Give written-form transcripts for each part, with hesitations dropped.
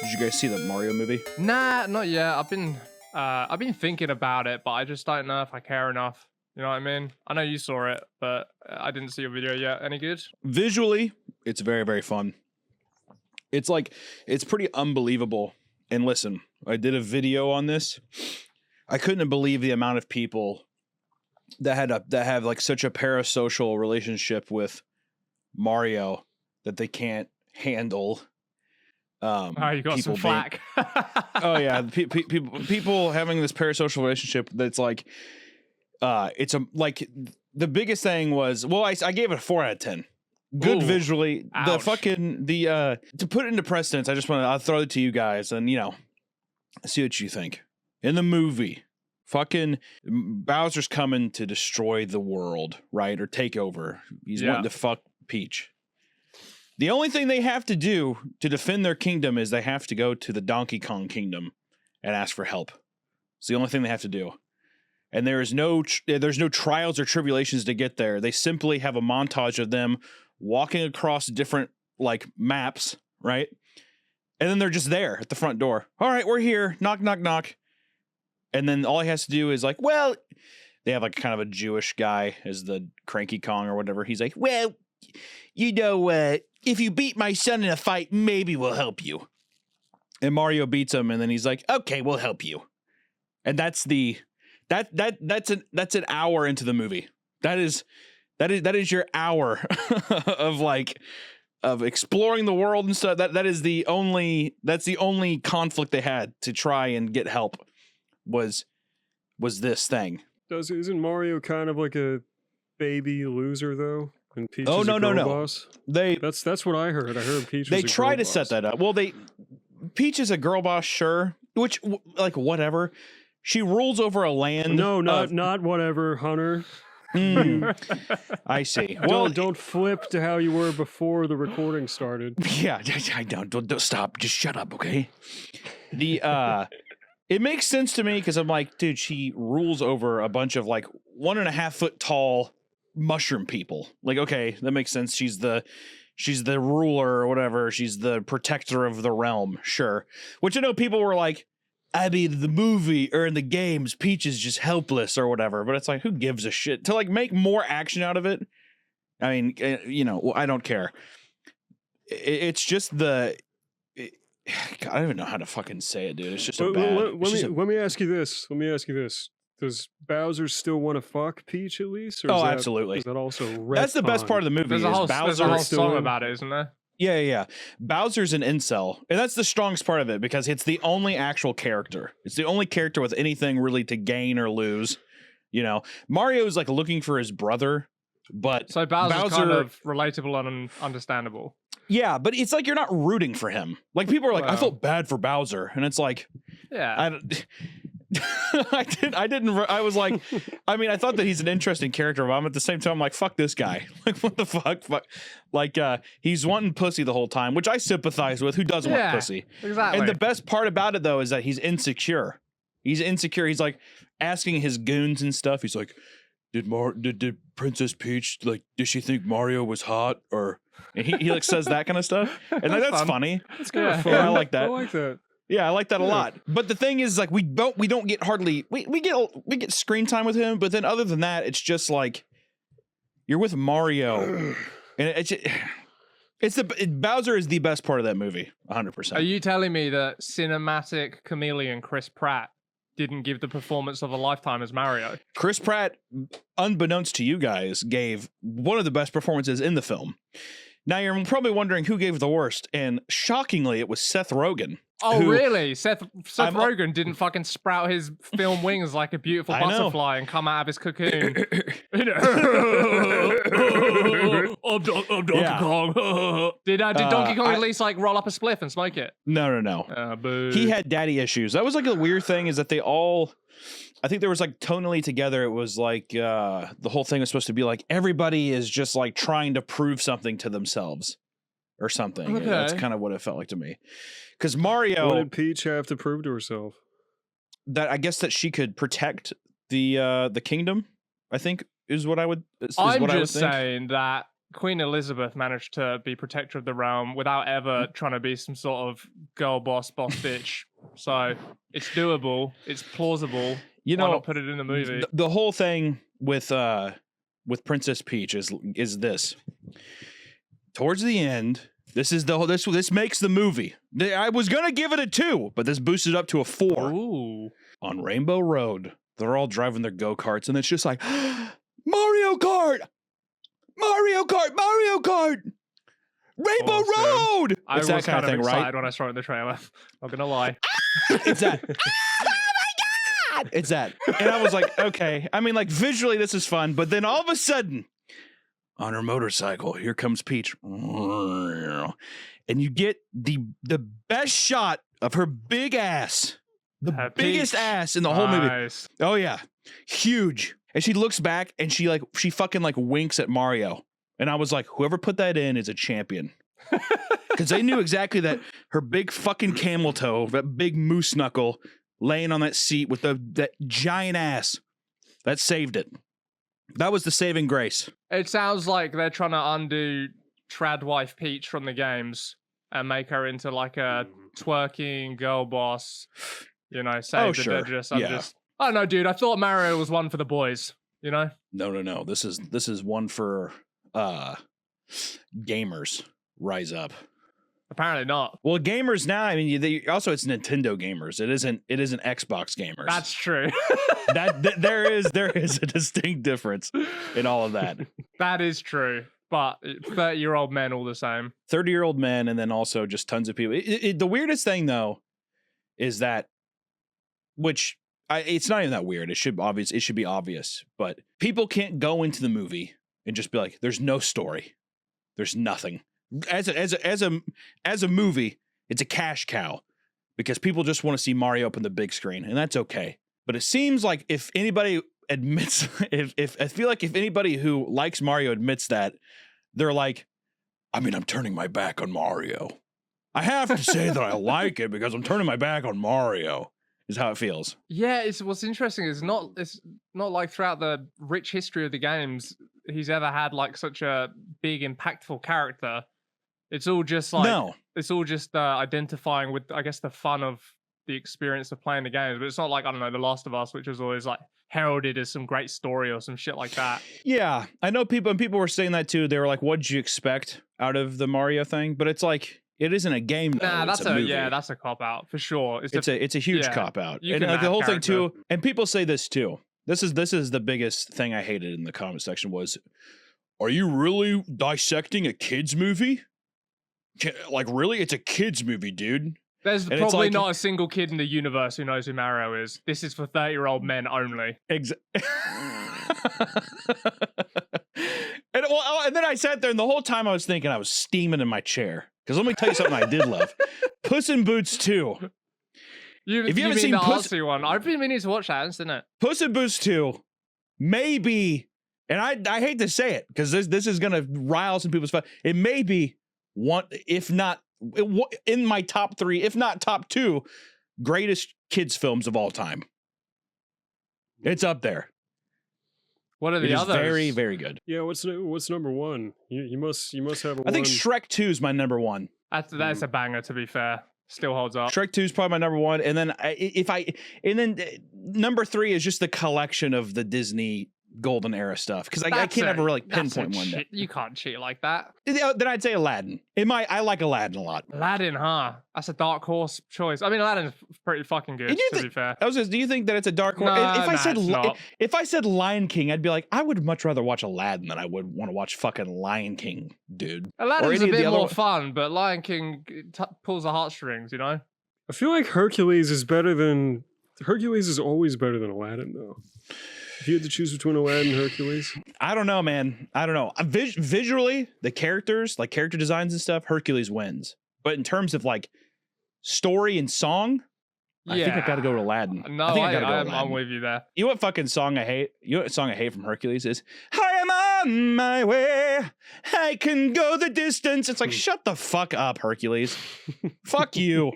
Did you guys see the Mario movie? Nah, not yet. I've been thinking about it, but I just don't know if I care enough. You know what I mean? I know you saw it, but I didn't see your video yet. Any good? Visually, it's very, very fun. It's like, it's pretty unbelievable. And listen, I did a video on this. I couldn't believe the amount of people that have like such a parasocial relationship with Mario that they can't handle. Oh, you got some flack. Oh yeah, people having this parasocial relationship that's like, it's like the biggest thing was, well, I gave it a 4 out of 10. Good. Ooh, visually. Ouch. To put it into precedence, I'll throw it to you guys and see what you think. In the movie, fucking Bowser's coming to destroy the world, right? Or take over. He's wanting to fuck Peach. The only thing they have to do to defend their kingdom is they have to go to the Donkey Kong kingdom and ask for help. It's the only thing they have to do. And there's no trials or tribulations to get there. They simply have a montage of them walking across different like maps, right? And then they're just there at the front door. All right, we're here. Knock, knock, knock. And then all he has to do is like, well, they have like kind of a Jewish guy as the Cranky Kong or whatever. He's like, well, if you beat my son in a fight, maybe we'll help you. And Mario beats him, and then he's like, okay, we'll help you. And that's an hour into the movie. That is your hour of exploring the world and stuff. That's the only conflict they had to try and get help was this thing. Isn't Mario kind of like a baby loser though? And Peach is no. boss? That's what I heard. I heard Peach. They was a try girl to boss. set that up. Well, Peach is a girl boss, sure. Which like whatever. She rules over a land. No, not whatever, Hunter. I see. Well, don't flip to how you were before the recording started. Yeah, I don't stop. Just shut up, okay? It makes sense to me because I'm like, dude, she rules over a bunch of like 1.5 foot tall mushroom people. Like, okay, that makes sense. She's the ruler or whatever. She's the protector of the realm, sure. Which I know people were like, I mean, the movie or in the games, Peach is just helpless or whatever. But it's like, who gives a shit? To like make more action out of it. I mean, I don't care. It's just God, I don't even know how to fucking say it, dude. It's just Let me ask you this. Does Bowser still want to fuck Peach at least? Or absolutely. Is that also that's the best part of the movie. There's a whole song about it, isn't there? Yeah. Bowser's an incel. And that's the strongest part of it because it's the only actual character. It's the only character with anything really to gain or lose. Mario's like looking for his brother, but so Bowser kind of relatable and understandable. Yeah, but it's like you're not rooting for him. Like people are like, I felt bad for Bowser. And it's like, yeah. I was like, I mean, I thought that he's an interesting character, but I'm at the same time like, fuck this guy. Like, what the fuck? Like, he's wanting pussy the whole time, which I sympathize with. Who doesn't want pussy? Exactly. And the best part about it, though, is that he's insecure. He's like asking his goons and stuff. He's like, did Princess Peach, like, did she think Mario was hot? Or and he like says that kind of stuff. And that's funny. That's kind of fun. Yeah, I like that. I like that. Yeah, I like that a lot. But the thing is, like, we don't get hardly we get screen time with him, but then other than that, it's just like you're with Mario, and Bowser is the best part of that movie, 100%. Are you telling me that cinematic chameleon Chris Pratt didn't give the performance of a lifetime as Mario? Chris Pratt, unbeknownst to you guys, gave one of the best performances in the film. Now you're probably wondering who gave the worst, and shockingly, it was Seth Rogen. Oh, really? Seth Rogen didn't fucking sprout his film wings like a beautiful butterfly and come out of his cocoon. I'm Donkey Kong. Did Donkey Kong at least like roll up a spliff and smoke it? No. Boo. He had daddy issues. That was like a weird thing is that they all... I think there was like tonally together. It was like the whole thing was supposed to be like everybody is just like trying to prove something to themselves or something. Okay. That's kind of what it felt like to me. Because Mario, what did Peach have to prove to herself? That I guess that she could protect the kingdom. I think is what I would. I'm just saying that Queen Elizabeth managed to be protector of the realm without ever trying to be some sort of girl boss bitch. So it's doable. It's plausible. You Why know, not put it in the movie? the whole thing with Princess Peach is this. Towards the end, this makes the movie. I was gonna give it a 2, but this boosted up to a 4. Ooh. On Rainbow Road, they're all driving their go-karts, and it's just like Mario Kart, Mario Kart, Mario Kart, Rainbow Awesome. Road. I It's was that kind of thing, excited right? when I saw it in the trailer. Not gonna lie. It's that. Oh my God! It's that. And I was like, okay. I mean, like visually, this is fun, but then all of a sudden, on her motorcycle, here comes Peach, and you get the best shot of her big ass, the biggest ass in the whole movie. Nice. Oh yeah, huge. And she looks back and she fucking like winks at Mario, and I was like, whoever put that in is a champion. Because they knew exactly that her big fucking camel toe, that big moose knuckle, laying on that seat with that giant ass, that saved it. That was the saving grace. It sounds like they're trying to undo trad wife Peach from the games and make her into like a twerking girl boss. You know, save the sure. just. Yeah. I don't know, dude. I thought Mario was one for the boys. You know? No. This is one for gamers. Rise up. Apparently not. Well, gamers now. I mean, also it's Nintendo gamers. It isn't Xbox gamers. That's true. there is a distinct difference in all of that. That is true. But 30-year-old men all the same. 30-year-old men, and then also just tons of people. The weirdest thing though is that, which it's not even that weird. It should be obvious, but people can't go into the movie and just be like, "There's no story, there's nothing." As a movie, it's a cash cow because people just want to see Mario up on the big screen, and that's okay. But it seems like if anybody admits, if I feel like if anybody who likes Mario admits that, they're like, I mean, I'm turning my back on Mario. I have to say that I like it because I'm turning my back on Mario. Is how it feels. Yeah, what's interesting is it's not like throughout the rich history of the games he's ever had like such a big impactful character. It's all just like it's all just identifying with, I guess, the fun of the experience of playing the games. But it's not like, I don't know, The Last of Us, which was always like heralded as some great story or some shit like that. Yeah, I know people, and people were saying that too. They were like, "What'd you expect out of the Mario thing?" But it's like, it isn't a game. Though. Nah, that's a movie. that's a cop out for sure. It's a huge cop out, You and can like the add whole thing character. too. And people say this too. This is the biggest thing I hated in the comment section was, "Are you really dissecting a kids movie? Like really, it's a kids movie, dude." There's And probably it's like, not a single kid in the universe who knows who Mario is. This is for 30-year-old men only. And then I sat there, and the whole time I was thinking, I was steaming in my chair. Because let me tell you something I did love: Puss in Boots 2. If you haven't seen the Artsy one, I've been meaning to watch that, hasn't it? Puss in Boots 2, maybe, and I hate to say it because this is gonna rile some people's fun. It may be one, if not in my top 3, if not top 2, greatest kids films of all time. It's up there. What are It the is others? very, very good. Yeah, what's number one? You must have. I think Shrek 2 is my number 1. That's a banger, to be fair. Still holds up. Shrek 2 is probably my number 1, and then number 3 is just the collection of the Disney golden era stuff because I can't ever really pinpoint one. You can't cheat like that. Then I'd say Aladdin. I like Aladdin a lot. Aladdin, huh? That's a dark horse choice. I mean, Aladdin's pretty fucking good, to be fair. Do you think that it's a dark horse? If I said Lion King, I'd be like, I would much rather watch Aladdin than I would want to watch fucking Lion King, dude. Aladdin's a bit more fun, but Lion King pulls the heartstrings, you know? I feel like Hercules is always better than Aladdin, though. If you had to choose between Aladdin and Hercules, I don't know, man. I don't know. Visually, the characters, like character designs and stuff, Hercules wins. But in terms of like story and song, I think I got to go to Aladdin. No, I think I gotta go to I'm Aladdin. with you there. You know what fucking song I hate? You know what song I hate from Hercules is? I am on my way, I can go the distance. It's like, shut the fuck up, Hercules. Fuck you.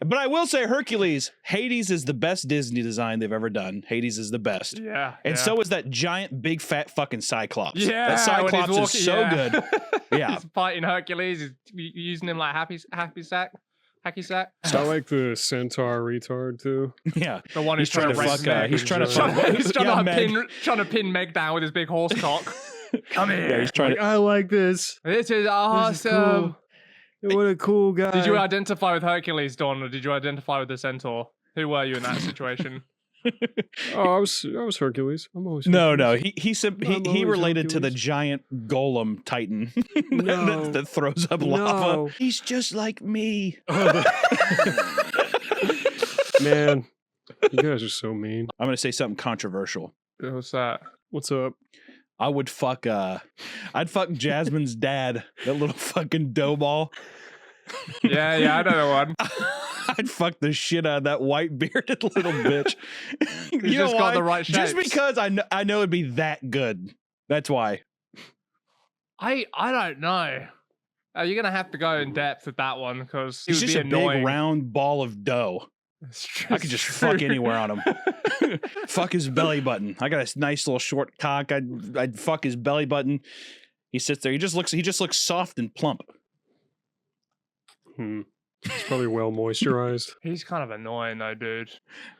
But I will say, Hercules, Hades is the best Disney design they've ever done. Hades is the best. Yeah. And so is that giant, big, fat fucking Cyclops. Yeah. That Cyclops is so good. Yeah. He's fighting Hercules. He's using him like hacky sack. I like the centaur retard too. Yeah. The one who's trying to fuck. He's trying to pin Meg down with his big horse cock. Come here. Yeah, he's trying I like this. This is awesome. What a cool guy. Did you identify with Hercules, Don, or did you identify with the centaur? Who were you in that situation? I was Hercules. I'm always No. Hercules. He related to the giant golem titan that throws up lava. He's just like me. Man, you guys are so mean. I'm gonna say something controversial. What's that? What's up? I would fuck I'd fuck Jasmine's dad, that little fucking dough ball. Yeah, I know the one. I'd fuck the shit out of that white bearded little bitch. You just got the right shapes. Just because I know it'd be that good. That's why. I don't know. You're gonna have to go in depth with that one because he's just a big round ball of dough. I could just fuck anywhere on him. Fuck his belly button. I got a nice little short cock. I'd fuck his belly button. He sits there. He just looks soft and plump. It's probably well moisturized. He's kind of annoying though, dude.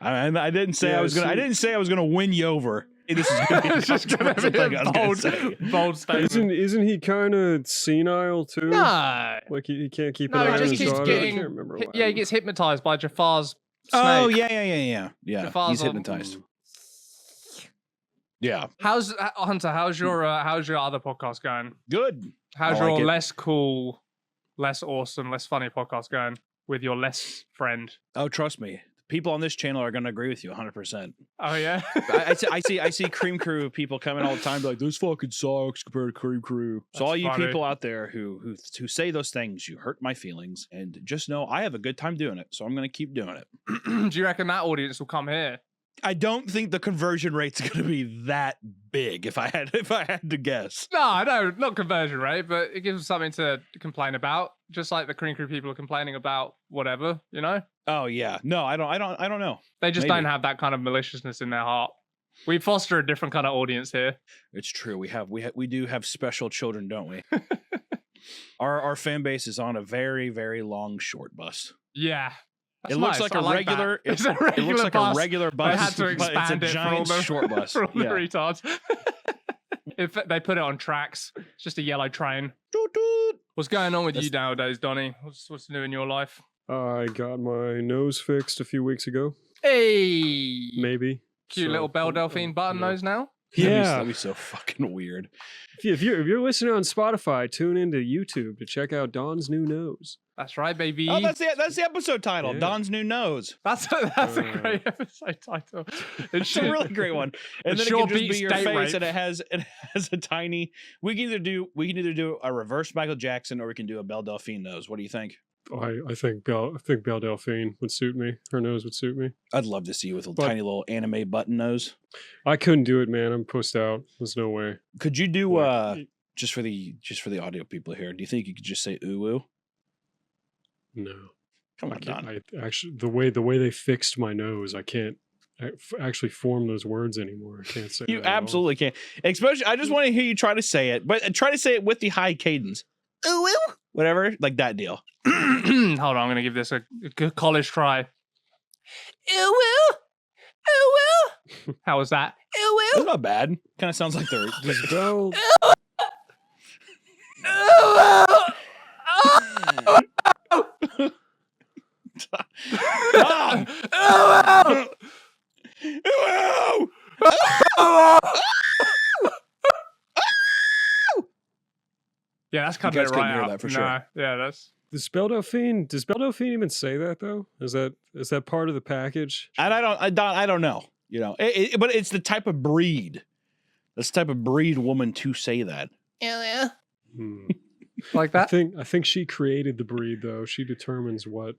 I didn't say I was gonna. I didn't say I was gonna win you over. This is gonna be it's just gonna be a bold statement. Isn't he kind of senile too? No, like he can't keep an eye on his daughter. Getting, I can't remember why. Yeah, he gets hypnotized by Jafar's snake. Oh yeah. He's hypnotized. Yeah. How's Hunter? How's your other podcast going? Good. How's your less cool, less awesome, less funny podcast going with your less friend? Oh, trust me. People on this channel are going to agree with you 100%. Oh, yeah? I see Cream Crew people coming all the time like, this fucking sucks compared to Cream Crew. So all you people out there who say those things, you hurt my feelings. And just know I have a good time doing it. So I'm going to keep doing it. Do you reckon that audience will come here? I don't think the conversion rate's going to be that big if I had to guess. No, not conversion rate, but it gives them something to complain about. Just like the Cream Crew people are complaining about whatever, you know? Oh yeah. No, I don't know. They just don't have that kind of maliciousness in their heart. We foster a different kind of audience here. It's true. We do have special children, don't we? Our fan base is on a very, very long short bus. Yeah. It looks like a regular. It looks like a regular bus. I had to expand it's a giant short bus for all the retards. If they put it on tracks, it's just a yellow train. Doot, doot. What's going on with you nowadays, Donnie? What's new in your life? I got my nose fixed a few weeks ago. Hey, maybe cute little Belle Delphine button nose now. Yeah, that'd be so fucking weird. If you're listening on Spotify, tune into YouTube to check out Don's new nose. That's right, baby. Oh, that's the episode title. Yeah. Don's new nose. That's a great episode title. It's a really great one. And then it can just be your face, and it has a tiny. We can either do a reverse Michael Jackson, or we can do a Belle Delphine nose. What do you think? I think Belle Delphine would suit me. Her nose would suit me. I'd love to see you with a tiny little anime button nose. I couldn't do it, man. I'm pussed out. There's no way. Could you do just for the audio people here? Do you think you could just say ooh ooh? No. Come on, Don. I actually the way they fixed my nose, I can't actually form those words anymore. I can't say. You absolutely can't. Especially, I just want to hear you try to say it, but try to say it with the high cadence. Ooh ooh. Whatever, like that deal. Hold on, I'm gonna give this a good college try. Ooh woo, ooh woo. How was that? Ooh woo. That's not bad. Kind of sounds like they're just Belle. Yeah, that's kind of right out. That for sure. Yeah, that's. Does Belle Delphine even say that though? Is that part of the package? And I don't know. You know, but it's the type of breed. That's the type of breed woman to say that. Yeah. Like that. I think she created the breed though. She determines what.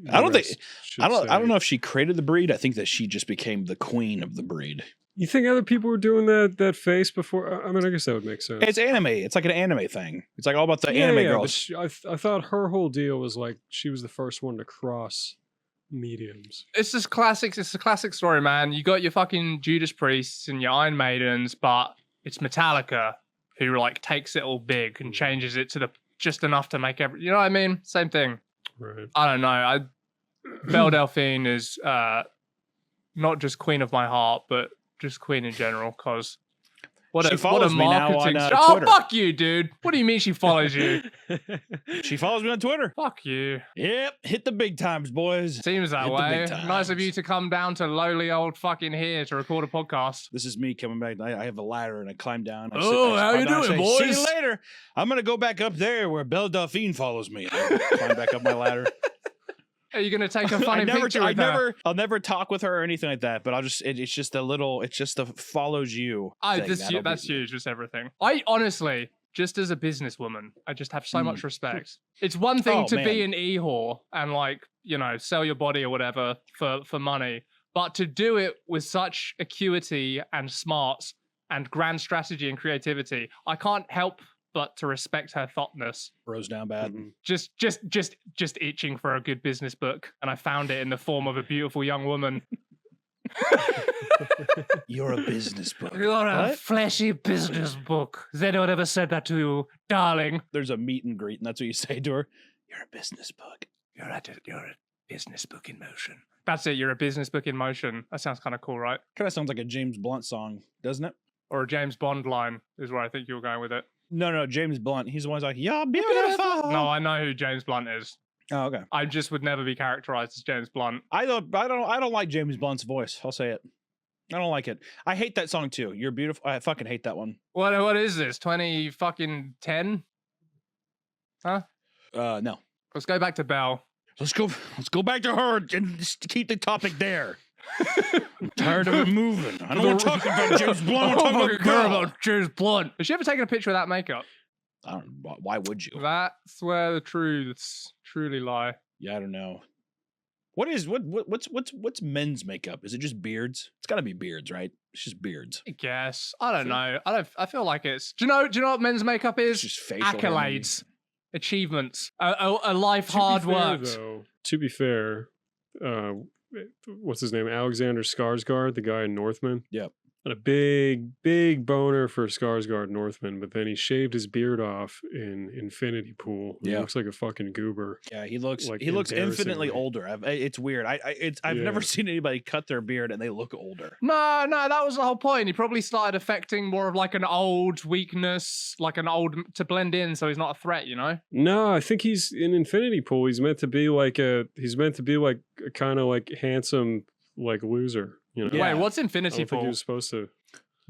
I don't know if she created the breed. I think that she just became the queen of the breed. You think other people were doing that face before? I mean, I guess that would make sense. It's anime. It's like an anime thing. It's like all about the anime girls. I thought her whole deal was like she was the first one to cross mediums. It's just classics. It's a classic story, man. You got your fucking Judas Priests and your Iron Maidens, but it's Metallica who like takes it all big and changes it to the just enough to make you know what I mean? Same thing. Right. I don't know. Belle Delphine is not just queen of my heart, but just queen in general. Because what a marketing. Oh, fuck you, dude! What do you mean she follows you? She follows me on Twitter. Fuck you. Yep, hit the big times, boys. Seems that way. Nice of you to come down to lowly old fucking here to record a podcast. This is me coming back. I have a ladder and I climb down. How you doing, boys? See you later. I'm gonna go back up there where Belle Delphine follows me. I climb back up my ladder. Are you gonna take a funny picture with her? I'll never talk with her or anything like that. But I'll just it's just a follows you. That's huge. Just everything. I honestly, just as a businesswoman, I just have so much respect. It's one thing to be an e-whore and like sell your body or whatever for money, but to do it with such acuity and smarts and grand strategy and creativity, I can't help but to respect her thoughtness. Bros down bad. Just itching for a good business book, and I found it in the form of a beautiful young woman. You're a business book. You're a fleshy business book. Has anyone ever said that to you, darling? There's a meet and greet, and that's what you say to her. You're a business book. You're a business book in motion. That's it. You're a business book in motion. That sounds kind of cool, right? Kind of sounds like a James Blunt song, doesn't it? Or a James Bond line is where I think you were going with it. No, James Blunt. He's the one who's like, "You're beautiful." No, I know who James Blunt is. Oh, okay. I just would never be characterized as James Blunt. I don't like James Blunt's voice. I'll say it. I don't like it. I hate that song too. You're beautiful. I fucking hate that one. What is this? 2010? Huh? No. Let's go back to Belle. Let's go back to her and just keep the topic there. I'm tired of it moving. I don't want to talk about James Blunt. I don't care about James Blunt. Has she ever taken a picture without makeup? I don't know. Why would you? That's where the truths truly lie. Yeah, I don't know. What's men's makeup? Is it just beards? It's got to be beards, right? It's just beards. I guess. I don't know. I feel like it's. Do you know what men's makeup is? It's just facial accolades, achievements, a life hard work. To be fair, what's his name? Alexander Skarsgård, the guy in Northman. Yep. Had a big boner for Skarsgård Northman, but then he shaved his beard off in Infinity Pool. He looks like a fucking goober. Yeah, he looks infinitely older. It's weird. I've never seen anybody cut their beard and they look older. No, that was the whole point. He probably started affecting more of like an old weakness, like an old to blend in, so he's not a threat. No, I think he's in Infinity Pool. He's meant to be like a kind of like handsome like loser. Wait, what's Infinity Pool? He was supposed to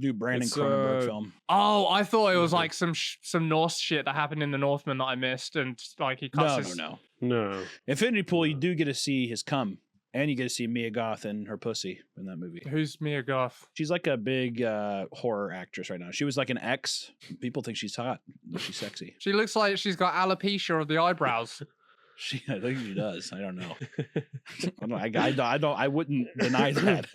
do Brandon Cronenberg film. Oh, I thought it was like some Norse shit that happened in the Northman that I missed, and like he cuts No. Infinity Pool, you do get to see his cum, and you get to see Mia Goth and her pussy in that movie. Who's Mia Goth? She's like a big horror actress right now. She was like an ex. People think she's hot. She's sexy. She looks like she's got alopecia of the eyebrows. I think she does. I don't know. I wouldn't deny that.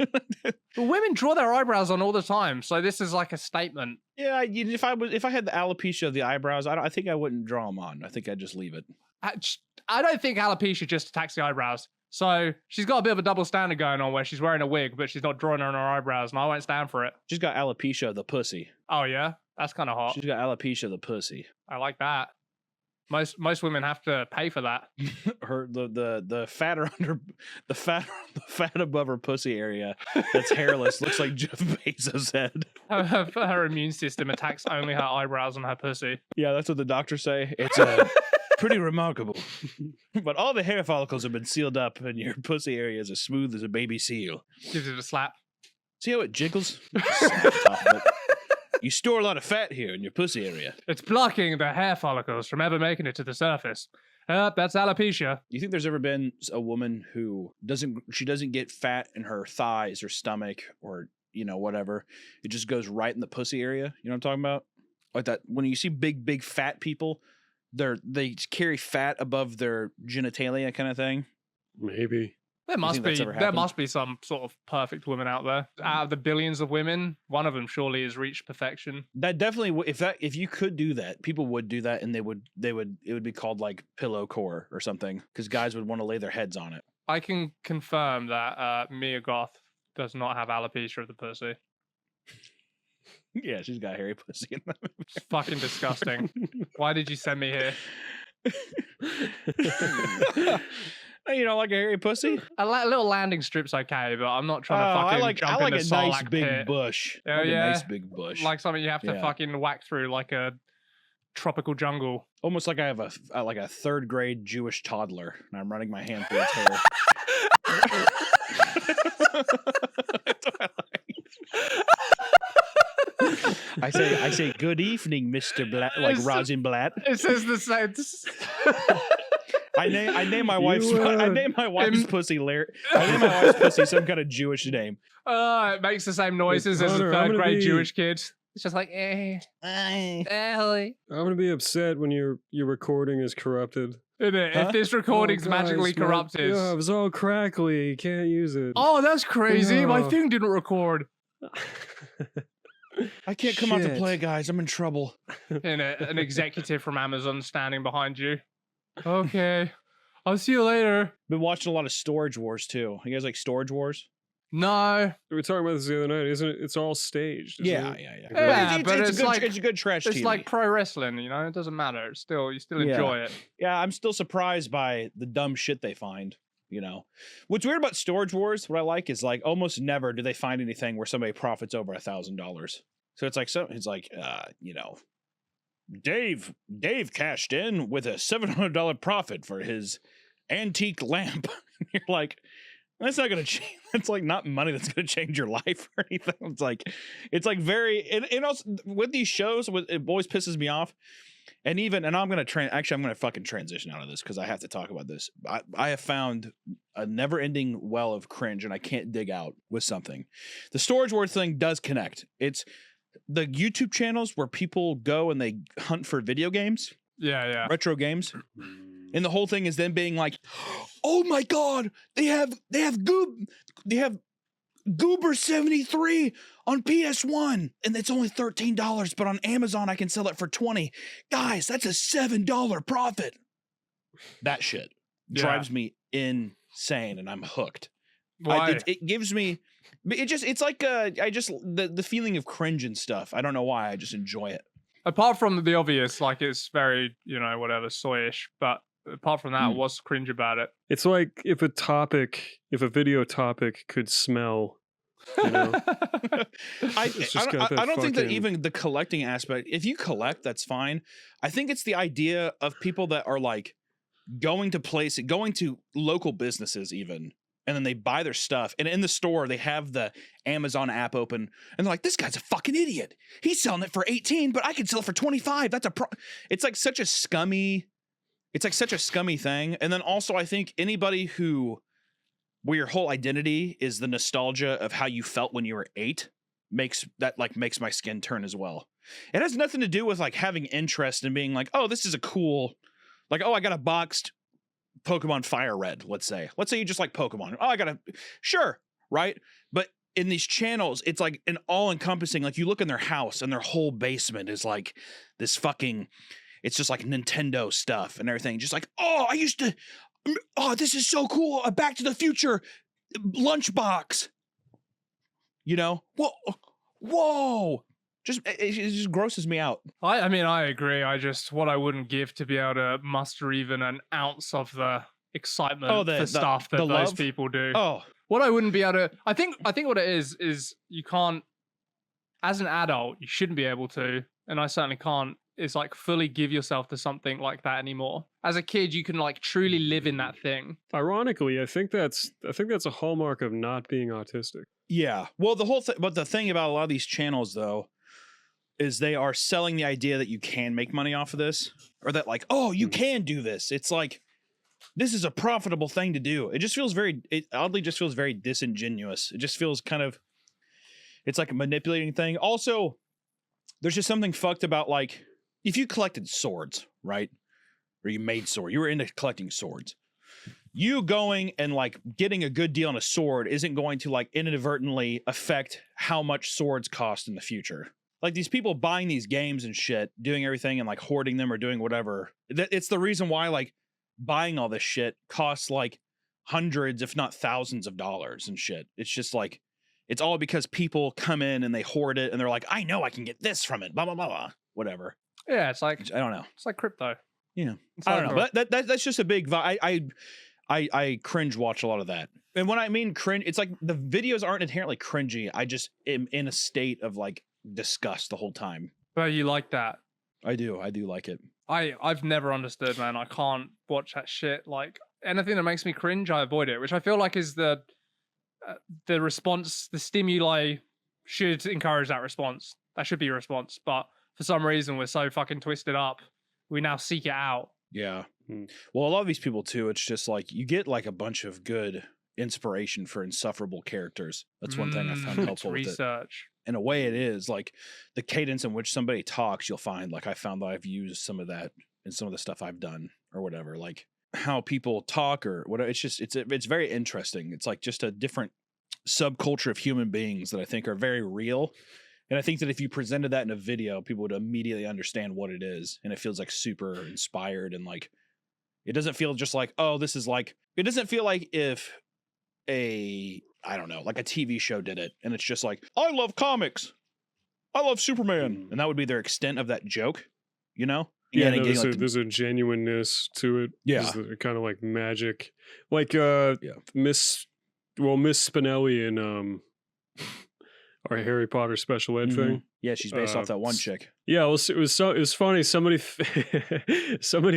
But women draw their eyebrows on all the time, so this is like a statement. Yeah, if I had the alopecia of the eyebrows, I think I wouldn't draw them on. I think I'd just leave it. I don't think alopecia just attacks the eyebrows. So she's got a bit of a double standard going on where she's wearing a wig, but she's not drawing on her eyebrows, and I won't stand for it. She's got alopecia of the pussy. Oh yeah, that's kind of hot. She's got alopecia of the pussy. I like that. Most women have to pay for that. The fat above her pussy area that's hairless looks like Jeff Bezos' head. Her immune system attacks only her eyebrows and her pussy. Yeah, that's what the doctors say. It's pretty remarkable. But all the hair follicles have been sealed up, and your pussy area is as smooth as a baby seal. Gives it a slap. See how it jiggles? Slap top of it. You store a lot of fat here in your pussy area. It's blocking the hair follicles from ever making it to the surface. That's alopecia. You think there's ever been a woman who doesn't get fat in her thighs or stomach or, whatever. It just goes right in the pussy area. You know what I'm talking about? Like that. When you see big fat people, they carry fat above their genitalia kind of thing. Maybe. There must be some sort of perfect woman out there. Out of the billions of women, one of them surely has reached perfection. That definitely, if you could do that, people would do that, and it would be called like pillow core or something, because guys would want to lay their heads on it. I can confirm that Mia Goth does not have alopecia of the pussy. Yeah, she's got hairy pussy in that movie. It's fucking disgusting. Why did you send me here? You don't like a hairy pussy? A little landing strip's okay, but I'm not trying to fucking jump in the Sarlacc nice big pit. bush. Oh, like yeah. A nice big bush. Like something you have to fucking whack through, like a tropical jungle. Almost like I have a third grade Jewish toddler, and I'm running my hand through his hair. I say good evening, Mr. Blatt, like Rosenblatt. It says the same. I name my wife's pussy Larry. I name my wife's pussy some kind of Jewish name. It makes the same noises as a third grade Jewish kid. It's just like, I'm gonna be upset when your recording is corrupted. Isn't it? If this recording's magically corrupted. Yeah, it was all crackly. You can't use it. Oh, that's crazy. My thing didn't record. I can't come out to play, guys. I'm in trouble. And an executive from Amazon standing behind you. Okay. I'll see you later. Been watching a lot of Storage Wars too. You guys like Storage Wars? No. We were talking about this the other night, isn't it? It's all staged. Yeah. It's a good trash TV. It's like pro wrestling, you know? It doesn't matter. You still enjoy it. Yeah, I'm still surprised by the dumb shit they find, you know. What's weird about Storage Wars, what I like is like almost never do they find anything where somebody profits over $1,000. So it's like you know, Dave cashed in with a $700 profit for his antique lamp. You're like, that's not gonna change. That's like not money that's gonna change your life or anything. It's like very, and also with these shows, it always pisses me off. And I'm gonna fucking transition out of this because I have to talk about this. I have found a never-ending well of cringe, and I can't dig out with something. The Storage Wars thing does connect. It's the YouTube channels where people go and they hunt for video games. Yeah. Retro games. And the whole thing is them being like, oh my God, they have Goober 73 on PS1 and it's only $13, but on Amazon I can sell it for $20. Guys, that's a $7 profit. That shit drives me insane and I'm hooked. Why? It gives me it's like the feeling of cringe and stuff. I don't know why, I just enjoy it. Apart from the obvious, like it's very, you know, whatever, soyish, but apart from that, what's cringe about it? It's like if a video topic could smell, you know. I don't think that even the collecting aspect, if you collect, that's fine. I think it's the idea of people that are like going to local businesses even, and then they buy their stuff, and in the store they have the Amazon app open, and they're like, this guy's a fucking idiot. He's selling it for 18, but I can sell it for 25. That's it's like such a scummy thing. And then also I think anybody where your whole identity is the nostalgia of how you felt when you were 8 makes my skin turn as well. It has nothing to do with like having interest in being like, oh, this is a cool, like, oh, I got a boxed Pokemon Fire Red, let's say you just like Pokemon. Oh, sure, right? But in these channels, it's like an all-encompassing, like you look in their house and their whole basement is like this fucking, it's just like Nintendo stuff and everything. Just like, this is so cool. A Back to the Future lunchbox. You know? Whoa. It just grosses me out. I mean, I agree. What I wouldn't give to be able to muster even an ounce of the excitement for stuff that those people do. Oh. What I wouldn't be able to, I think what it is you can't, as an adult, you shouldn't be able to, and I certainly can't, is like fully give yourself to something like that anymore. As a kid, you can like truly live in that thing. Ironically, I think that's a hallmark of not being autistic. Yeah. Well, but the thing about a lot of these channels though, is they are selling the idea that you can make money off of this, or that like, oh, you can do this. It's like, this is a profitable thing to do. It oddly just feels very disingenuous. It just feels kind of, it's like a manipulating thing. Also, there's just something fucked about like, if you collected swords, right? Or you made swords, you were into collecting swords. you going and like getting a good deal on a sword isn't going to like inadvertently affect how much swords cost in the future. Like these people buying these games and shit, doing everything and like hoarding them or doing whatever. It's the reason why like buying all this shit costs like hundreds, if not thousands of dollars and shit. It's just like, it's all because people come in and they hoard it and they're like, I know I can get this from it, blah, blah, blah, blah, whatever. Yeah, it's like, I don't know. It's like crypto. Yeah. I don't know. But that's just a big vibe. I cringe watch a lot of that. And when I mean cringe, it's like the videos aren't inherently cringy. I just am in a state of like disgust the whole time. But you like that? I do like it. I've never understood, man. I can't watch that shit. Like anything that makes me cringe, I avoid it, which I feel like is the response, the stimuli should encourage that response. That should be a response. But for some reason, we're so fucking twisted up. We now seek it out. Yeah. Well, a lot of these people too, it's just like you get like a bunch of good inspiration for insufferable characters. That's one thing I found helpful with research. In a way, it is like the cadence in which somebody talks. You'll find like I found that I've used some of that in some of the stuff I've done or whatever. Like how people talk or whatever. It's just it's very interesting. It's like just a different subculture of human beings that I think are very real. And I think that if you presented that in a video, people would immediately understand what it is. And it feels like super inspired and like, it doesn't feel just like, oh, this is like, it doesn't feel like if I don't know, like a TV show did it. And it's just like, I love comics. I love Superman. And that would be their extent of that joke, you know? Yeah, no, there's a genuineness to it. Yeah. Kind of like magic. Like Miss Spinelli in our Harry Potter special ed thing. Yeah, she's based off that one chick. Yeah, it was funny. Somebody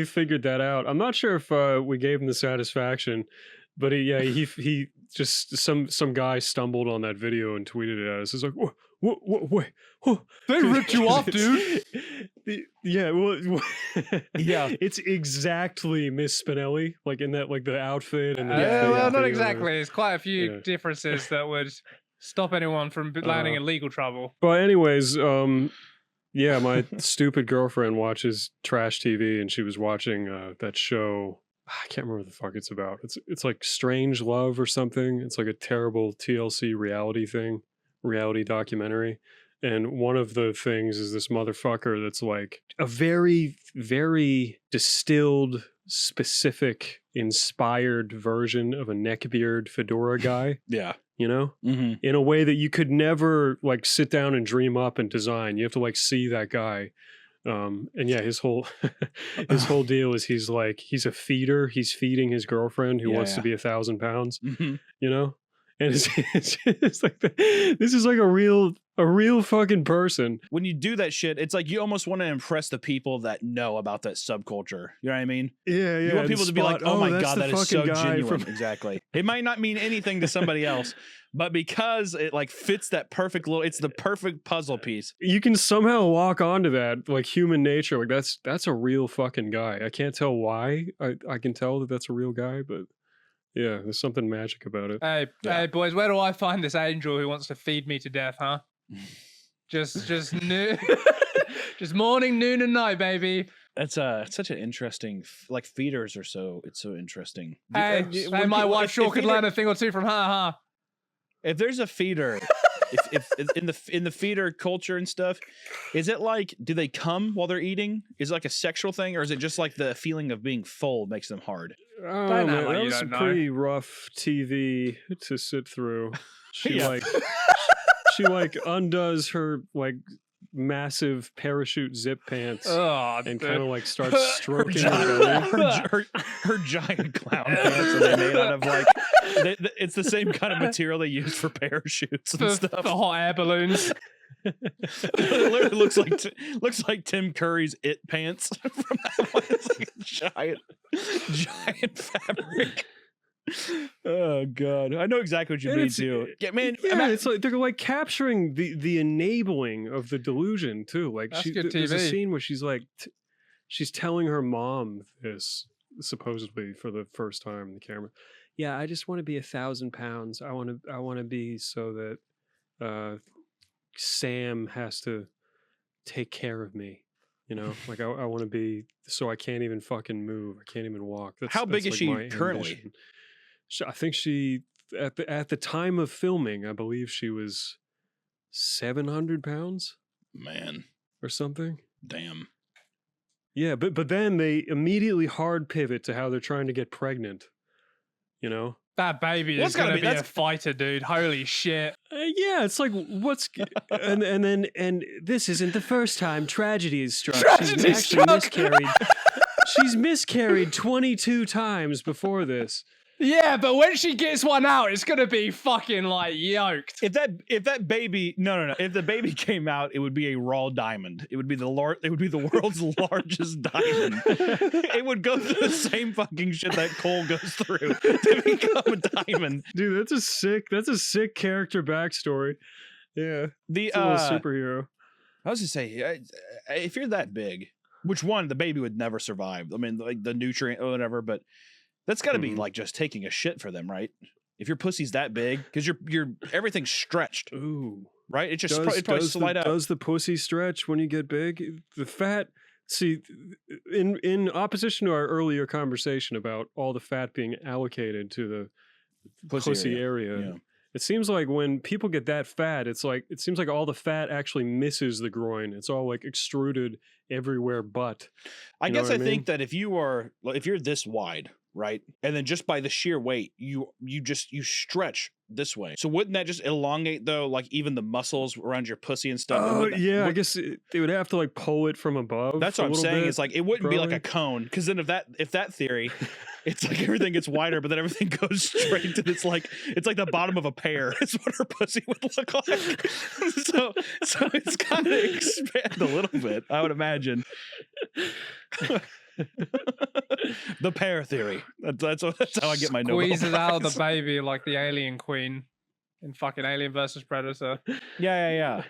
figured that out. I'm not sure if we gave him the satisfaction, but he just some guy stumbled on that video and tweeted it at us. It's like, wait, they ripped you off, dude. Yeah, well, yeah, it's exactly Miss Spinelli, like in that, like the outfit and well, not exactly. There's quite a few differences that would stop anyone from landing in legal trouble. But anyways, yeah, my stupid girlfriend watches trash TV, and she was watching that show. I can't remember what the fuck it's about. It's like Strange Love or something. It's like a terrible TLC reality documentary. And one of the things is this motherfucker that's like a very, very distilled, specific, inspired version of a neckbeard fedora guy. Yeah. You know, in a way that you could never like sit down and dream up and design. You have to like see that guy. And yeah, his whole deal is he's a feeder. He's feeding his girlfriend who wants to be 1,000 pounds, you know? And it's like, this is like a real fucking person. When you do that shit, it's like you almost want to impress the people that know about that subculture. You know what I mean? Yeah. You want people to be like, oh my God, that is so genuine. From... Exactly. It might not mean anything to somebody else, but because it like fits that perfect it's the perfect puzzle piece. You can somehow lock onto that, like human nature. Like that's a real fucking guy. I can't tell why. I can tell that that's a real guy, but yeah, there's something magic about it. Hey boys, where do I find this angel who wants to feed me to death, huh? just noon, just morning, noon, and night, baby. That's such an interesting, like feeders are it's so interesting. Hey, my wife sure could learn a thing or two from her, huh? If there's a feeder, if in the feeder culture and stuff, is it like, do they come while they're eating? Is it like a sexual thing, or is it just like the feeling of being full makes them hard? Oh man, that was some pretty rough TV to sit through. She like undoes her like massive parachute zip pants and kind of like starts stroking her giant clown pants that they made out of like it's the same kind of material they use for parachutes and stuff. The hot air balloons. It literally looks like Tim Curry's It pants from that one. It's like a giant fabric. Oh God, I know exactly what you mean too. It's like they're like capturing the enabling of the delusion too. Like there's a scene where she's like she's telling her mom this supposedly for the first time on the camera. Yeah, I just want to be 1,000 pounds. I want to be so that Sam has to take care of me. You know, like I want to be so I can't even fucking move. I can't even walk. How big is like she my currently? ambition. I think she at the time of filming, I believe she was 700 pounds. Man, or something. Damn. Yeah, but then they immediately hard pivot to how they're trying to get pregnant. You know, that baby is gonna be a fighter, dude. Holy shit! Yeah, it's like what's and this isn't the first time tragedy has struck. She's actually miscarried. She's miscarried 22 times before this. Yeah, but when she gets one out, it's gonna be fucking like yoked. If that baby, no. If the baby came out, it would be a raw diamond. It would be the world's largest diamond. It would go through the same fucking shit that coal goes through to become a diamond. Dude, that's a sick character backstory. Yeah, the superhero. I was gonna say, if you're that big, which one the baby would never survive. I mean, like the nutrient or whatever, but. That's got to be like just taking a shit for them, right? If your pussy's that big, because you're everything's stretched. Ooh, right? It just it probably slide out. Does the pussy stretch when you get big? The fat. See, in opposition to our earlier conversation about all the fat being allocated to the pussy area. Yeah. It seems like when people get that fat, it seems like all the fat actually misses the groin. It's all like extruded everywhere but. I guess I think that if you're this wide, right? And then just by the sheer weight, you stretch this way. So wouldn't that just elongate though, like even the muscles around your pussy and stuff? Oh yeah, I guess they would have to like pull it from above. That's what I'm saying. It's like it wouldn't be like a cone, because then if that theory, it's like everything gets wider, but then everything goes straight to it's like the bottom of a pear. It's what her pussy would look like. so it's kind of expand a little bit, I would imagine. The pear theory. That's how I get my Nobel Prize. Squeeze it out of the baby like the alien queen in fucking Alien versus Predator. Yeah.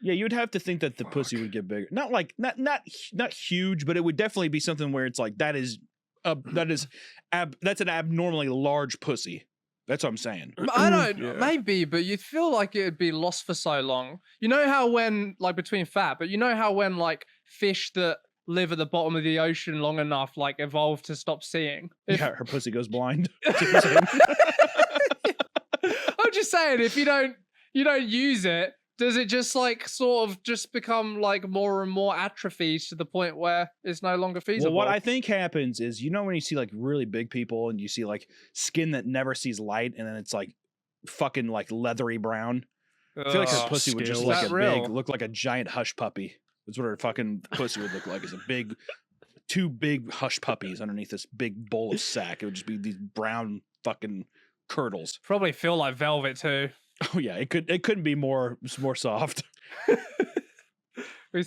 You would have to think that the pussy would get bigger. Not like not huge, but it would definitely be something where it's like that's an abnormally large pussy. That's what I'm saying. I don't maybe, but you'd feel like it would be lost for so long. You know how when like between fat, but you know how when like fish that live at the bottom of the ocean long enough like evolve to stop seeing. Yeah, her pussy goes blind. I'm just saying, if you don't use it, does it just like sort of just become like more and more atrophied to the point where it's no longer feasible? Well, what I think happens is, when you see like really big people and you see like skin that never sees light and then it's like fucking like leathery brown. I feel like her pussy would just look like a giant hush puppy. That's what her fucking pussy would look like, is two big hush puppies underneath this big bowl of sack. It would just be these brown fucking curdles. Probably feel like velvet too. Oh yeah, it couldn't be more soft.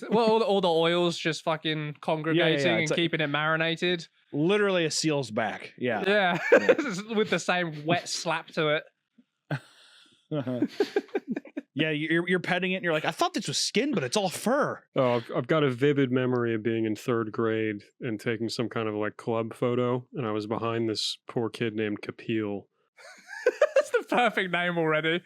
Well, all the oils just fucking congregating and keeping it marinated. Literally a seal's back. Yeah. With the same wet slap to it. Yeah, you're petting it and you're like, I thought this was skin, but it's all fur. Oh, I've got a vivid memory of being in 3rd grade and taking some kind of like club photo, and I was behind this poor kid named Kapil. That's the perfect name already.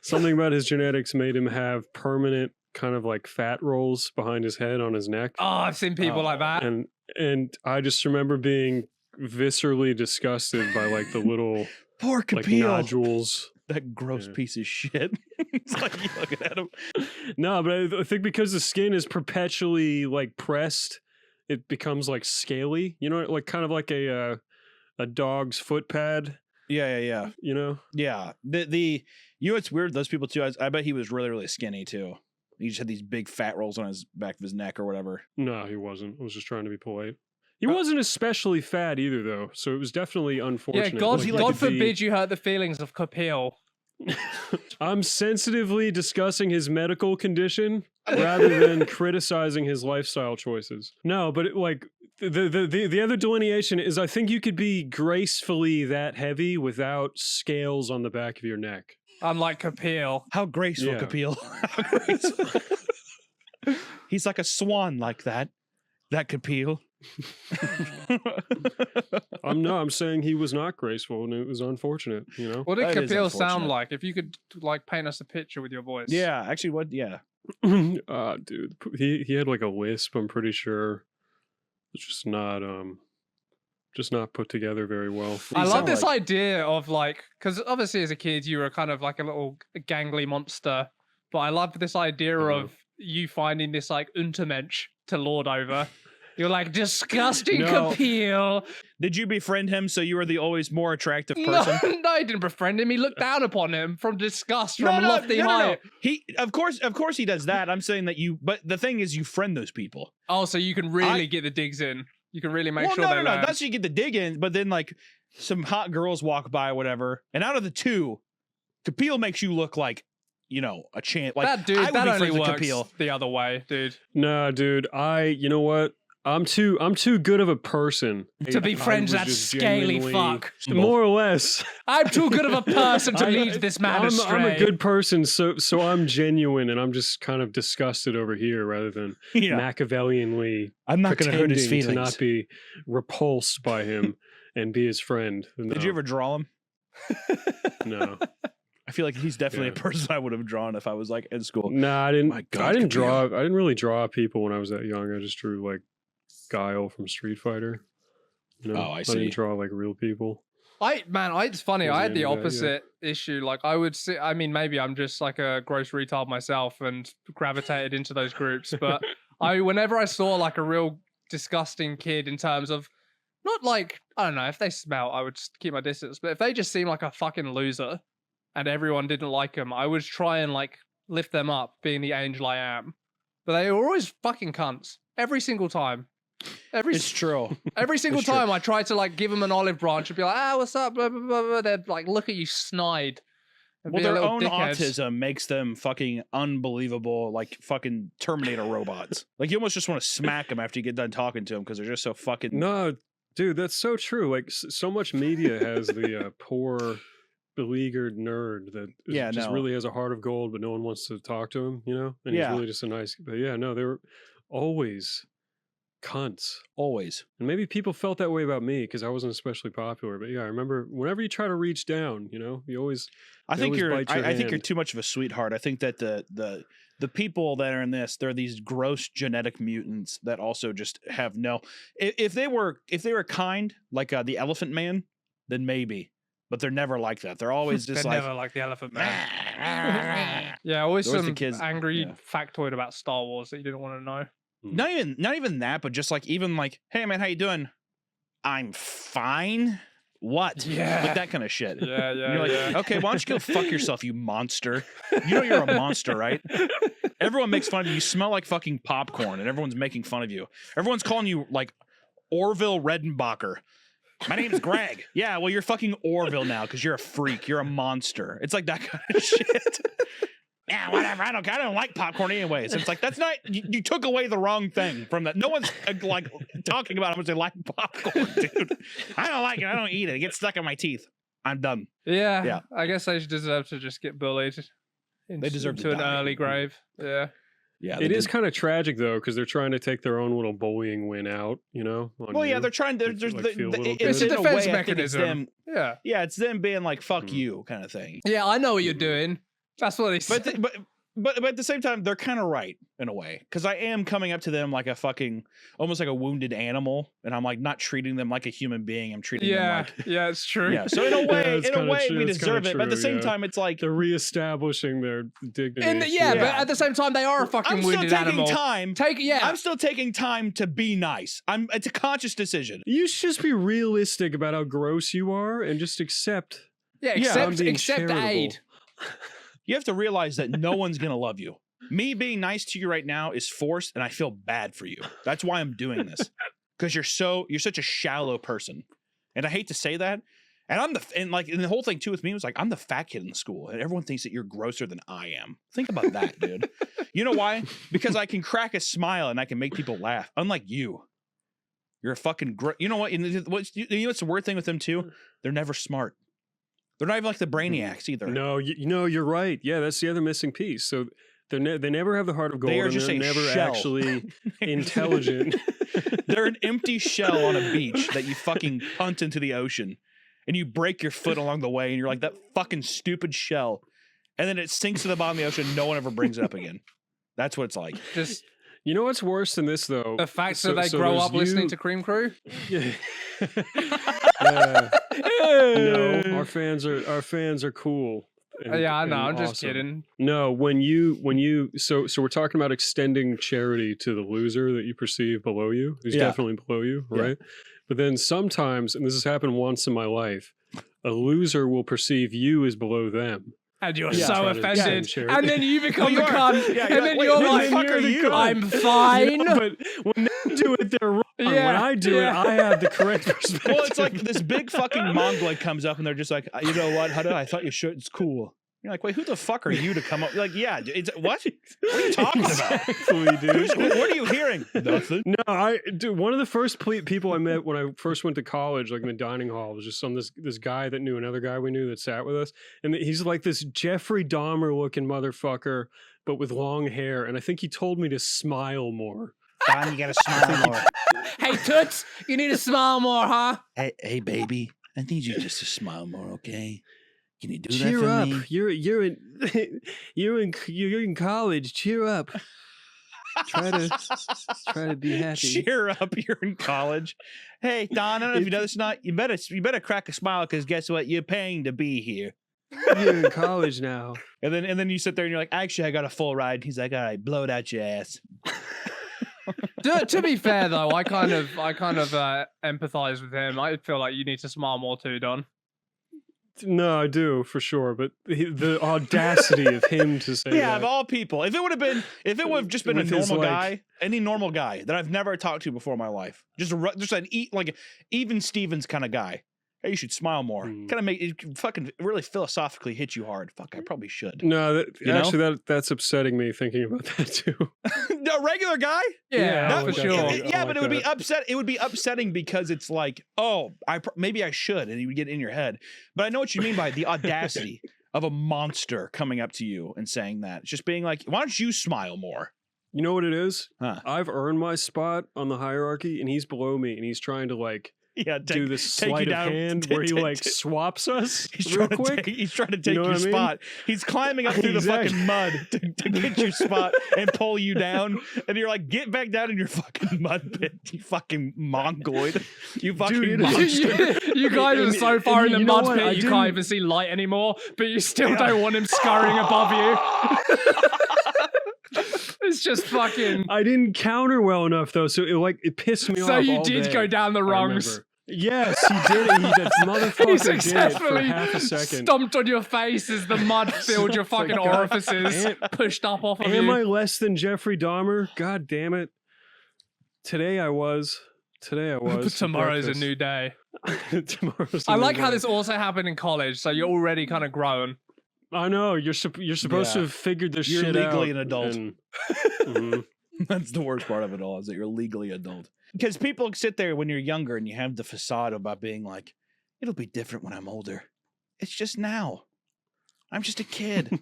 Something about his genetics made him have permanent kind of like fat rolls behind his head on his neck. Oh, I've seen people like that. And I just remember being viscerally disgusted by like the little poor Kapil. Like nodules. That gross piece of shit. It's like you looking at him. No, but I think because the skin is perpetually like pressed, it becomes like scaly. You know, like kind of like a dog's foot pad. Yeah. You know? Yeah. The it's weird, those people too. I bet he was really, really skinny too. He just had these big fat rolls on his back of his neck or whatever. No, he wasn't. I was just trying to be polite. He wasn't especially fat either, though, so it was definitely unfortunate. Yeah, God forbid you hurt the feelings of Kapil. I'm sensitively discussing his medical condition rather than criticizing his lifestyle choices. No, but the other delineation is I think you could be gracefully that heavy without scales on the back of your neck. Unlike Kapil. How graceful, Kapil. How graceful. He's like a swan like that. That Kapil. I'm saying he was not graceful and it was unfortunate, What did Kapil sound like? If you could like paint us a picture with your voice. Yeah, actually Dude, he had like a lisp. I'm pretty sure it's just not put together very well. I love this idea of like, because obviously as a kid you were kind of like a little gangly monster, but I love this idea of you finding this like Untermensch to lord over. You're like, disgusting Kapil. Did you befriend him so you were the always more attractive person? No, I didn't befriend him. He looked down upon him from disgust, from lofty height. He, of course he does that. I'm saying that but the thing is you friend those people. Oh, so you can really get the digs in. You can really make sure they land. That's you get the dig in, but then like some hot girls walk by or whatever, and out of the two, Kapil makes you look like, you know, a champ. Like that dude, that only works the other way, dude. Nah, dude, you know what? I'm too good of a person to be friends with that scaly fuck. More or less. I'm too good of a person to lead this man astray. I'm a good person, so I'm genuine, and I'm just kind of disgusted over here rather than Machiavellianly. I'm not going to hurt his feelings. To not be repulsed by him and be his friend. No. Did you ever draw him? No. I feel like he's definitely a person I would have drawn if I was like in school. Nah, I didn't. I didn't really draw people when I was that young. I just drew like Guile from Street Fighter. You know, I see. I didn't draw like real people. It's funny. I had the opposite issue. Like I would see. I mean, maybe I'm just like a gross retard myself and gravitated into those groups. But whenever I saw like a real disgusting kid, in terms of not like, I don't know, if they smell, I would just keep my distance. But if they just seem like a fucking loser, and everyone didn't like them, I would try and like lift them up, being the angel I am. But they were always fucking cunts every single time. It's true. Every single time I try to like give them an olive branch and be like, what's up? Blah, blah, blah, blah. They'd like look at you snide. Well, their own autism makes them fucking unbelievable, like fucking Terminator robots. Like you almost just want to smack them after you get done talking to them because they're just so fucking. No, dude, that's so true. Like so much media has the poor, beleaguered nerd that really has a heart of gold, but no one wants to talk to him. You know, and he's really just a nice. But they were always cunts, always. And maybe people felt that way about me because I wasn't especially popular, but I remember whenever you try to reach down, you know, you always I think you're too much of a sweetheart. I think that the people that are in this, they're these gross genetic mutants that also just have if they were kind, like the Elephant Man, then maybe, but they're never like that. They're always just never like the Elephant Man. Always some angry factoid about Star Wars that you didn't want to know. Not even that, but just like, even like, hey man, how you doing? I'm fine. What? Yeah. Like that kind of shit. Yeah. You're like, okay, why don't you go fuck yourself, you monster? You know you're a monster, right? Everyone makes fun of you. You smell like fucking popcorn, and everyone's making fun of you. Everyone's calling you like Orville Redenbacher. My name's Greg. Yeah, well, you're fucking Orville now because you're a freak. You're a monster. It's like that kind of shit. Yeah, whatever. I don't like popcorn anyways. It's like, that's not, you took away the wrong thing from that. No one's like talking about how much they like popcorn, dude. I don't like it. I don't eat it. It gets stuck in my teeth. I'm done. Yeah. I guess they deserve to just get bullied. They deserve to an early grave. Yeah. Yeah. It is kind of tragic though, because they're trying to take their own little bullying win out, you know? They're trying to, it's a defense mechanism. Yeah, it's them being like, fuck you kind of thing. Yeah, I know what you're doing. That's what they said. But at the same time, they're kind of right in a way, because I am coming up to them like a fucking, almost like a wounded animal, and I'm like not treating them like a human being. I'm treating them like, it's true. Yeah, so in a way, we deserve it. But at the same time, it's like they're reestablishing their dignity. But at the same time, they are a fucking wounded animal. I'm still taking time to be nice. It's a conscious decision. You should just be realistic about how gross you are and just accept. Accept aid. You have to realize that no one's going to love you. Me being nice to you right now is forced, and I feel bad for you. That's why I'm doing this. Because you're such a shallow person. And I hate to say that. And the whole thing too with me was like, I'm the fat kid in the school, and everyone thinks that you're grosser than I am. Think about that, dude. You know why? Because I can crack a smile and I can make people laugh. Unlike you. You're a fucking you know what? You know what's the weird thing with them too? They're never smart. They're not even like the brainiacs either. No, you're right. Yeah, that's the other missing piece. So they never have the heart of gold. They are just they're never shell. Actually intelligent. They're an empty shell on a beach that you fucking punt into the ocean, and you break your foot along the way, and you're like, that fucking stupid shell, and then it sinks to the bottom of the ocean. No one ever brings it up again. That's what it's like. Just You know what's worse than this though? the fact that they grow up listening to Cream Crew. Yeah. No, our fans are cool. Yeah, I know. I'm just awesome. kidding. No, when you so we're talking about extending charity to the loser that you perceive below you, who's definitely below you, right? But then sometimes, and this has happened once in my life, a loser will perceive you as below them. And you're so offended. Yeah. And then you become the cunt. Yeah, and then you're like, I'm fine. But when they do it, they're wrong. When I do it, I have the correct perspective. Well, it's like this big fucking Mongoloid comes up and they're just like, you know what? I thought you should. It's cool. You're like, wait, who the fuck are you to come up? You're like, yeah, it's what? What are you talking about? Dude. What are you hearing? Nothing. No, dude, one of the first people I met when I first went to college, like in the dining hall, was just this guy that knew another guy we knew that sat with us. And he's like this Jeffrey Dahmer looking motherfucker, but with long hair. And I think he told me to smile more. Don, you gotta smile more. Hey, Toots, you need to smile more, huh? Hey, baby, I need you just to smile more, okay? Can you do Cheer that for up. me? You're in college. Cheer up. Try to be happy. Cheer up, you're in college. Hey, Don, I don't know if you know this or not. You better crack a smile because guess what? You're paying to be here. You're in college now. And then you sit there and you're like, actually, I got a full ride. He's like, all right, blow it out your ass. To be fair though, I kind of empathize with him. I feel like you need to smile more too, Don. No, I do for sure, but the audacity of him to say yeah, that. of all people, if it would have just been a normal guy, any normal guy that I've never talked to before in my life, just an even Stevens kind of guy. Hey, you should smile more. Kind of make it fucking really philosophically hit you hard. Fuck, I probably should. No, that's upsetting me thinking about that too. A regular guy? Yeah, for sure. But it would be upset. It would be upsetting because it's like, oh, maybe I should, and you would get in your head. But I know what you mean by the audacity of a monster coming up to you and saying that. It's just being like, why don't you smile more? You know what it is? Huh. I've earned my spot on the hierarchy, and he's below me, and he's trying to do this sleight of hand where he swaps us real quick. He's trying to take your spot. He's climbing up through the fucking mud to get your spot and pull you down. And you're like, get back down in your fucking mud pit, you fucking mongoloid. You fucking monster. You guys are so far in the mud pit, you can't even see light anymore, but you still don't want him scurrying above you. It's just fucking. I didn't counter well enough though, so it pissed me off. So you did go down the rungs. Yes, he did it. That motherfucker he successfully did it for half a second. Stomped on your face as the mud filled your fucking orifices, pushed up off of you. Am I less than Jeffrey Dahmer? God damn it! Today I was. Tomorrow's a new day. Tomorrow's. I like how this also happened in college, so you're already kind of grown. I know you're supposed to have figured this shit out. You're legally an adult. And, That's the worst part of it all, is that you're legally adult. Because people sit there when you're younger and you have the facade about being like, it'll be different when I'm older. It's just now. I'm just a kid.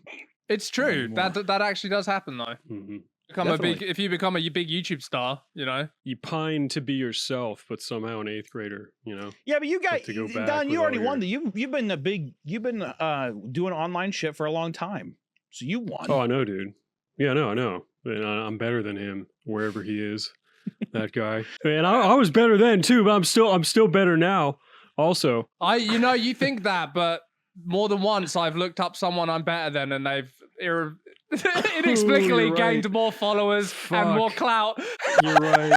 It's true. That actually does happen though. Mm-hmm. If you become a big YouTube star, you know, you pine to be yourself, but somehow an 8th grader, you know. Yeah, but you got Don. You already won. You've been doing online shit for a long time, so you won. Oh, I know, dude. Yeah, I know. And I'm better than him wherever he is. That guy. And I was better then too, but I'm still better now. Also, you think that, but more than once I've looked up someone I'm better than, and they've inexplicably gained more followers and more clout. You're right.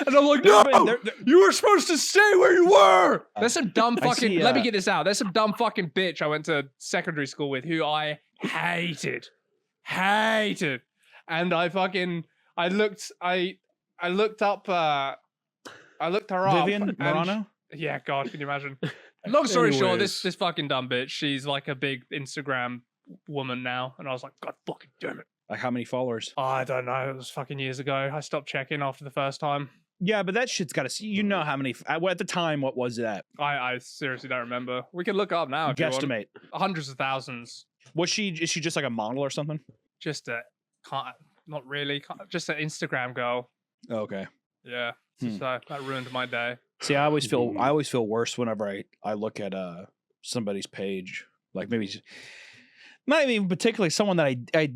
And I'm like, no, you were supposed to stay where you were. There's some dumb fucking. Let me get this out. There's some dumb fucking bitch I went to secondary school with who I hated, and I looked her up. Vivian Morano? Yeah, God, can you imagine? Long story short, this fucking dumb bitch, she's like a big Instagram woman now, and I was like, God fucking damn it. Like how many followers? I don't know. It was fucking years ago. I stopped checking after the first time. Yeah, but that shit's got to see. You know how many? At the time, what was that? I seriously don't remember. We can look up now. If Guesstimate. You want. Hundreds of thousands. Is she just like a model or something? Just not really. Just an Instagram girl. Oh, okay. Yeah. So that ruined my day. See, I always feel worse whenever I look at somebody's page, like maybe not even particularly someone that I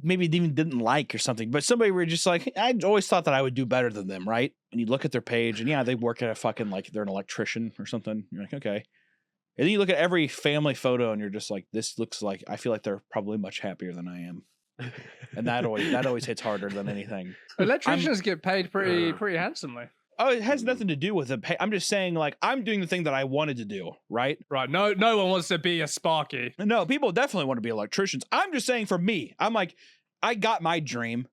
maybe even didn't like or something, but somebody were just like, I always thought that I would do better than them, right? And you look at their page and yeah, they work at a fucking, like they're an electrician or something. You're like, okay. And then you look at every family photo and you're just like, this looks like, I feel like they're probably much happier than I am. And that always hits harder than anything. Electricians get paid pretty handsomely. Oh, it has nothing to do with it. I'm just saying, like, I'm doing the thing that I wanted to do, right? Right. No one wants to be a Sparky. No, people definitely want to be electricians. I'm just saying for me, I'm like, I got my dream.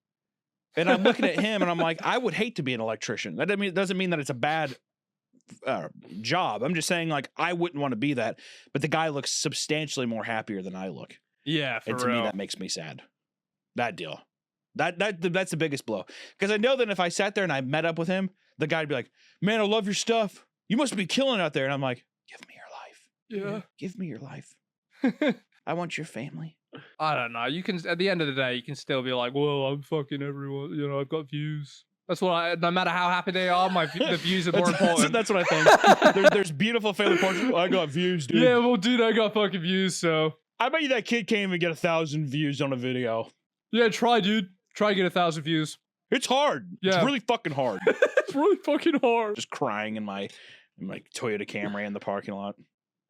And I'm looking at him and I'm like, I would hate to be an electrician. That doesn't mean that it's a bad job. I'm just saying, like, I wouldn't want to be that. But the guy looks substantially more happier than I look. Yeah, for and to real. me, that makes me sad. That deal. That's the biggest blow. Because I know that if I sat there and I met up with him, the guy'd be like, man, I love your stuff. You must be killing it out there. And I'm like, give me your life. Yeah. Give me your life. I want your family. I don't know. You can, at the end of the day, you can still be like, well, I'm fucking everyone. You know, I've got views. That's what no matter how happy they are, the views are more important. That's what I think. There's beautiful family portraits. I got views, dude. Yeah, well, dude, I got fucking views, so. I bet you that kid can't even get 1,000 views on a video. Yeah, try, dude. Try and get 1,000 views. It's hard. Yeah. It's really fucking hard. It's really fucking hard. Just crying in my Toyota Camry in the parking lot.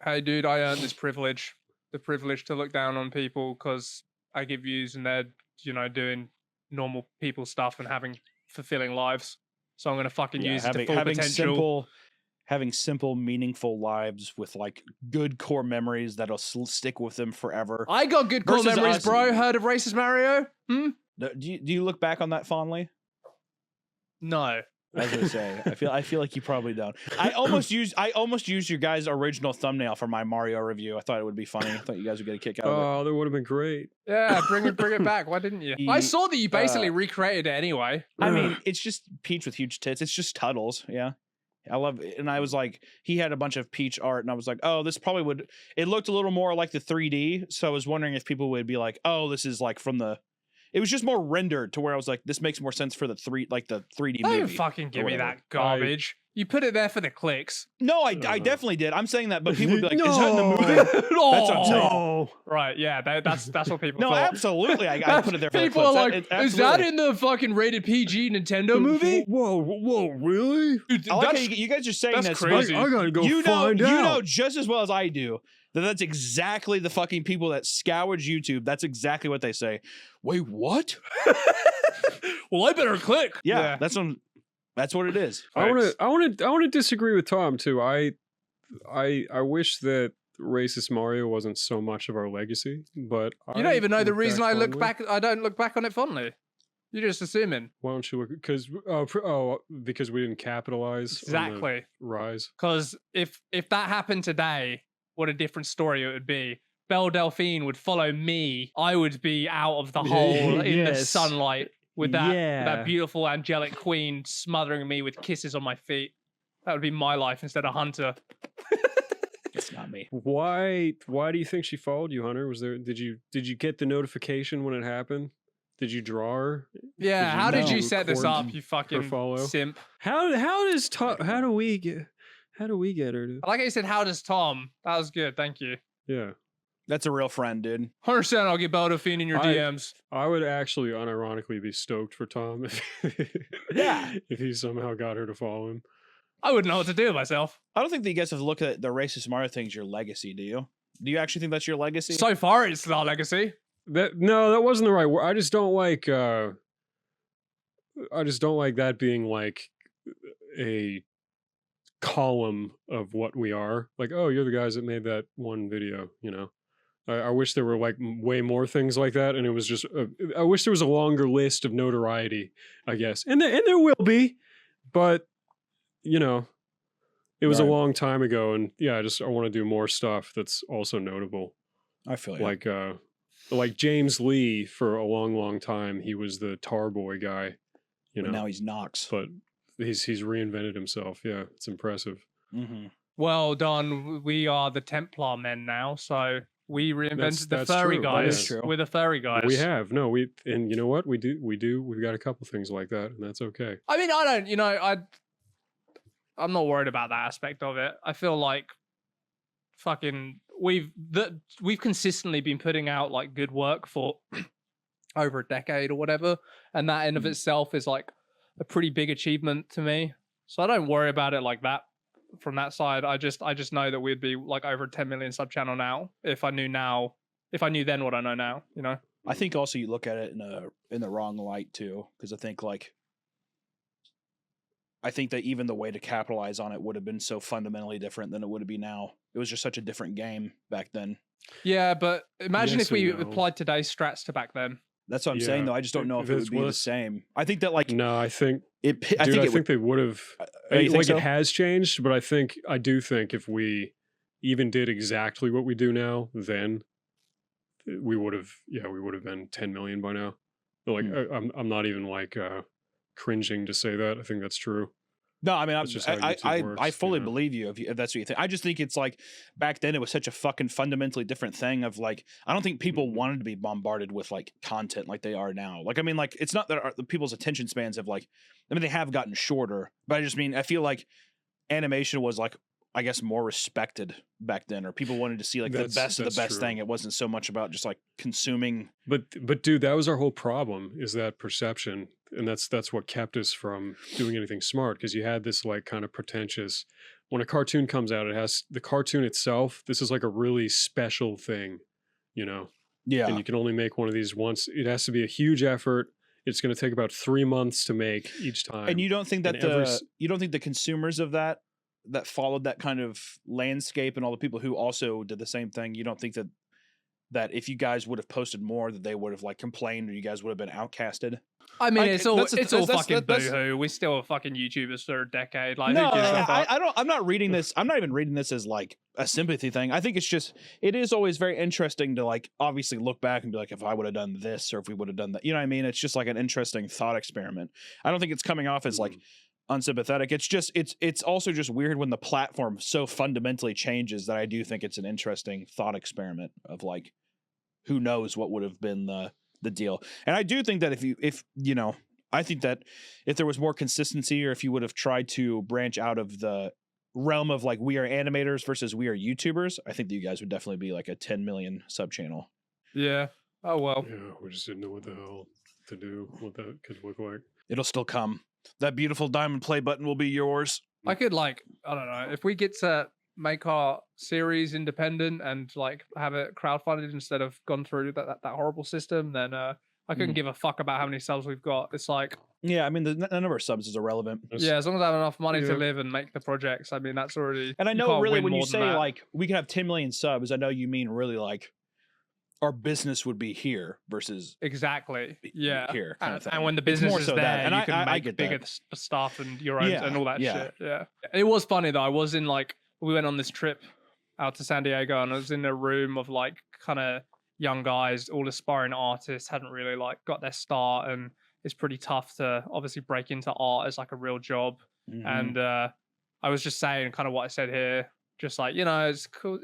Hey, dude, I earned this privilege. The privilege to look down on people because I give views and they're, you know, doing normal people stuff and having fulfilling lives. So I'm going to fucking use it to full potential. Having simple, meaningful lives with, like, good core memories that'll stick with them forever. I got good core memories, bro. Heard of Racist Mario? Do you look back on that fondly? No. I was gonna say, I feel like you probably don't. I almost used your guys' original thumbnail for my Mario review. I thought it would be funny. I thought you guys would get a kick out of it. Oh, that would have been great. Yeah, bring it back. Why didn't you? I saw that you basically recreated it anyway. I mean, it's just Peach with huge tits. It's just Tuddles. Yeah. I love it. And I was like, he had a bunch of Peach art and I was like, oh, this probably would, it looked a little more like the 3D. So I was wondering if people would be like, oh, this is like from the, it was just more rendered to where I was like, this makes more sense for the 3D movie. Don't fucking give me that garbage. You put it there for the clicks. No, I definitely did. I'm saying that, but people would be like, is that in the movie? That's what I'm saying. No. Right, yeah, that's what people No, thought. absolutely. I put it there for people the are clips. like, is that in the fucking rated PG Nintendo movie? Whoa, really? Dude, I like how you guys are saying that's this, crazy. I gotta go find out. You know just as well as I do that's exactly the fucking people that scourge YouTube. That's exactly what they say. Wait, what? Well, I better click. Yeah. That's what it is. I want to disagree with Tom too. I wish that Racist Mario wasn't so much of our legacy, but you don't even know the reason I don't look back on it fondly. You're just assuming. Why don't you look? Because we didn't capitalize exactly on the rise. Because if that happened today, what a different story it would be. Belle Delphine would follow me. I would be out of the hole in the sunlight with that beautiful angelic queen smothering me with kisses on my feet. That would be my life instead of Hunter. It's not me. Why do you think she followed you, Hunter? Did you get the notification when it happened? Did you draw her? Yeah, how did you set this up, you fucking simp? How do we get her? I like how you said, how does Tom? That was good, thank you. Yeah. That's a real friend, dude. 100% I'll get Belle Delphine in your DMs. I would actually unironically be stoked for Tom if he somehow got her to follow him. I wouldn't know what to do with myself. I don't think that you guys have looked at the Racist Mario thing as your legacy, do you? Do you actually think that's your legacy? So far, it's our legacy. That wasn't the right word. I just don't like that being like a column of what we are. Like, oh, you're the guys that made that one video, you know. I wish there were like way more things like that, and it was just. I wish there was a longer list of notoriety, I guess, and there will be, but you know, it was a long time ago, and yeah, I want to do more stuff that's also notable. I feel you. Like James Lee for a long time, he was the Tar Boy guy, you know. But now he's Knox. But he's reinvented himself. Yeah, it's impressive. Mm-hmm. Well done. We are the Templar men now, so. We reinvented the that's furry true. guys. We're the furry guys. We have. No, and you know what? We do. We've got a couple things like that, and that's okay. I mean, I'm not worried about that aspect of it. I feel like we've consistently been putting out like good work for over a decade or whatever, and that in of itself is like a pretty big achievement to me. So I don't worry about it like that from that side. I just know that we'd be like over a 10 million sub channel now if I knew then what I know now, you know. I think also you look at it in the wrong light too, because I think that even the way to capitalize on it would have been so fundamentally different than it would be now. It was just such a different game back then. Yeah, but imagine if we applied today's strats to back then. That's what I'm saying, though. I just don't know if it would be the same. I think that, like, no, I think it. I think they would have. Like, so? It has changed, but I do think if we even did exactly what we do now, then we would have. Yeah, we would have been 10 million by now. Like, I'm not even like cringing to say that. I think that's true. No, I mean, I fully believe you if that's what you think. I just think it's like back then it was such a fucking fundamentally different thing of like, I don't think people wanted to be bombarded with like content like they are now. Like, I mean, like, it's not that the people's attention spans have like, I mean, they have gotten shorter, but I just mean, I feel like animation was like, I guess, more respected back then, or people wanted to see like the best of the best thing. It wasn't so much about just like consuming. But dude, that was our whole problem, is that perception. And that's what kept us from doing anything smart, because you had this like kind of pretentious, when a cartoon comes out, it has the cartoon itself. This is like a really special thing, you know? Yeah. And you can only make one of these once. It has to be a huge effort. It's going to take about 3 months to make each time. And you don't think that you don't think the consumers of that followed that kind of landscape and all the people who also did the same thing, you don't think that if you guys would have posted more, that they would have like complained or you guys would have been outcasted? I mean, it's all fucking boohoo. We're still fucking YouTubers for a decade. Like, no, I'm not reading this. I'm not even reading this as like a sympathy thing. I think it is always very interesting to like obviously look back and be like, if I would have done this or if we would have done that, you know what I mean? It's just like an interesting thought experiment. I don't think it's coming off as like unsympathetic. It's also just weird when the platform so fundamentally changes that I do think it's an interesting thought experiment of like, who knows what would have been the deal. And I do think that if you know, I think that if there was more consistency, or if you would have tried to branch out of the realm of like, we are animators versus we are YouTubers, I think that you guys would definitely be like a 10 million sub channel. Yeah. Oh, well. Yeah, we just didn't know what the hell to do, what that could look like. It'll still come. That beautiful diamond play button will be yours. I could like, I don't know, if we get to make our series independent and like have it crowdfunded instead of gone through that horrible system, then I couldn't give a fuck about how many subs we've got. It's like, yeah, I mean, the number of subs is irrelevant. Yeah, as long as I have enough money to live and make the projects, I mean, that's already. And I know really when you say like we can have 10 million subs, I know you mean really like our business would be here versus exactly here kind of thing. And when the business is there, and you can make bigger stuff and your own and all that shit. Yeah, it was funny though. I was in like, we went on this trip out to San Diego, and I was in a room of like kind of young guys, all aspiring artists, hadn't really like got their start, and it's pretty tough to obviously break into art as like a real job. And I was just saying kind of what I said here, just like, you know, it's cool,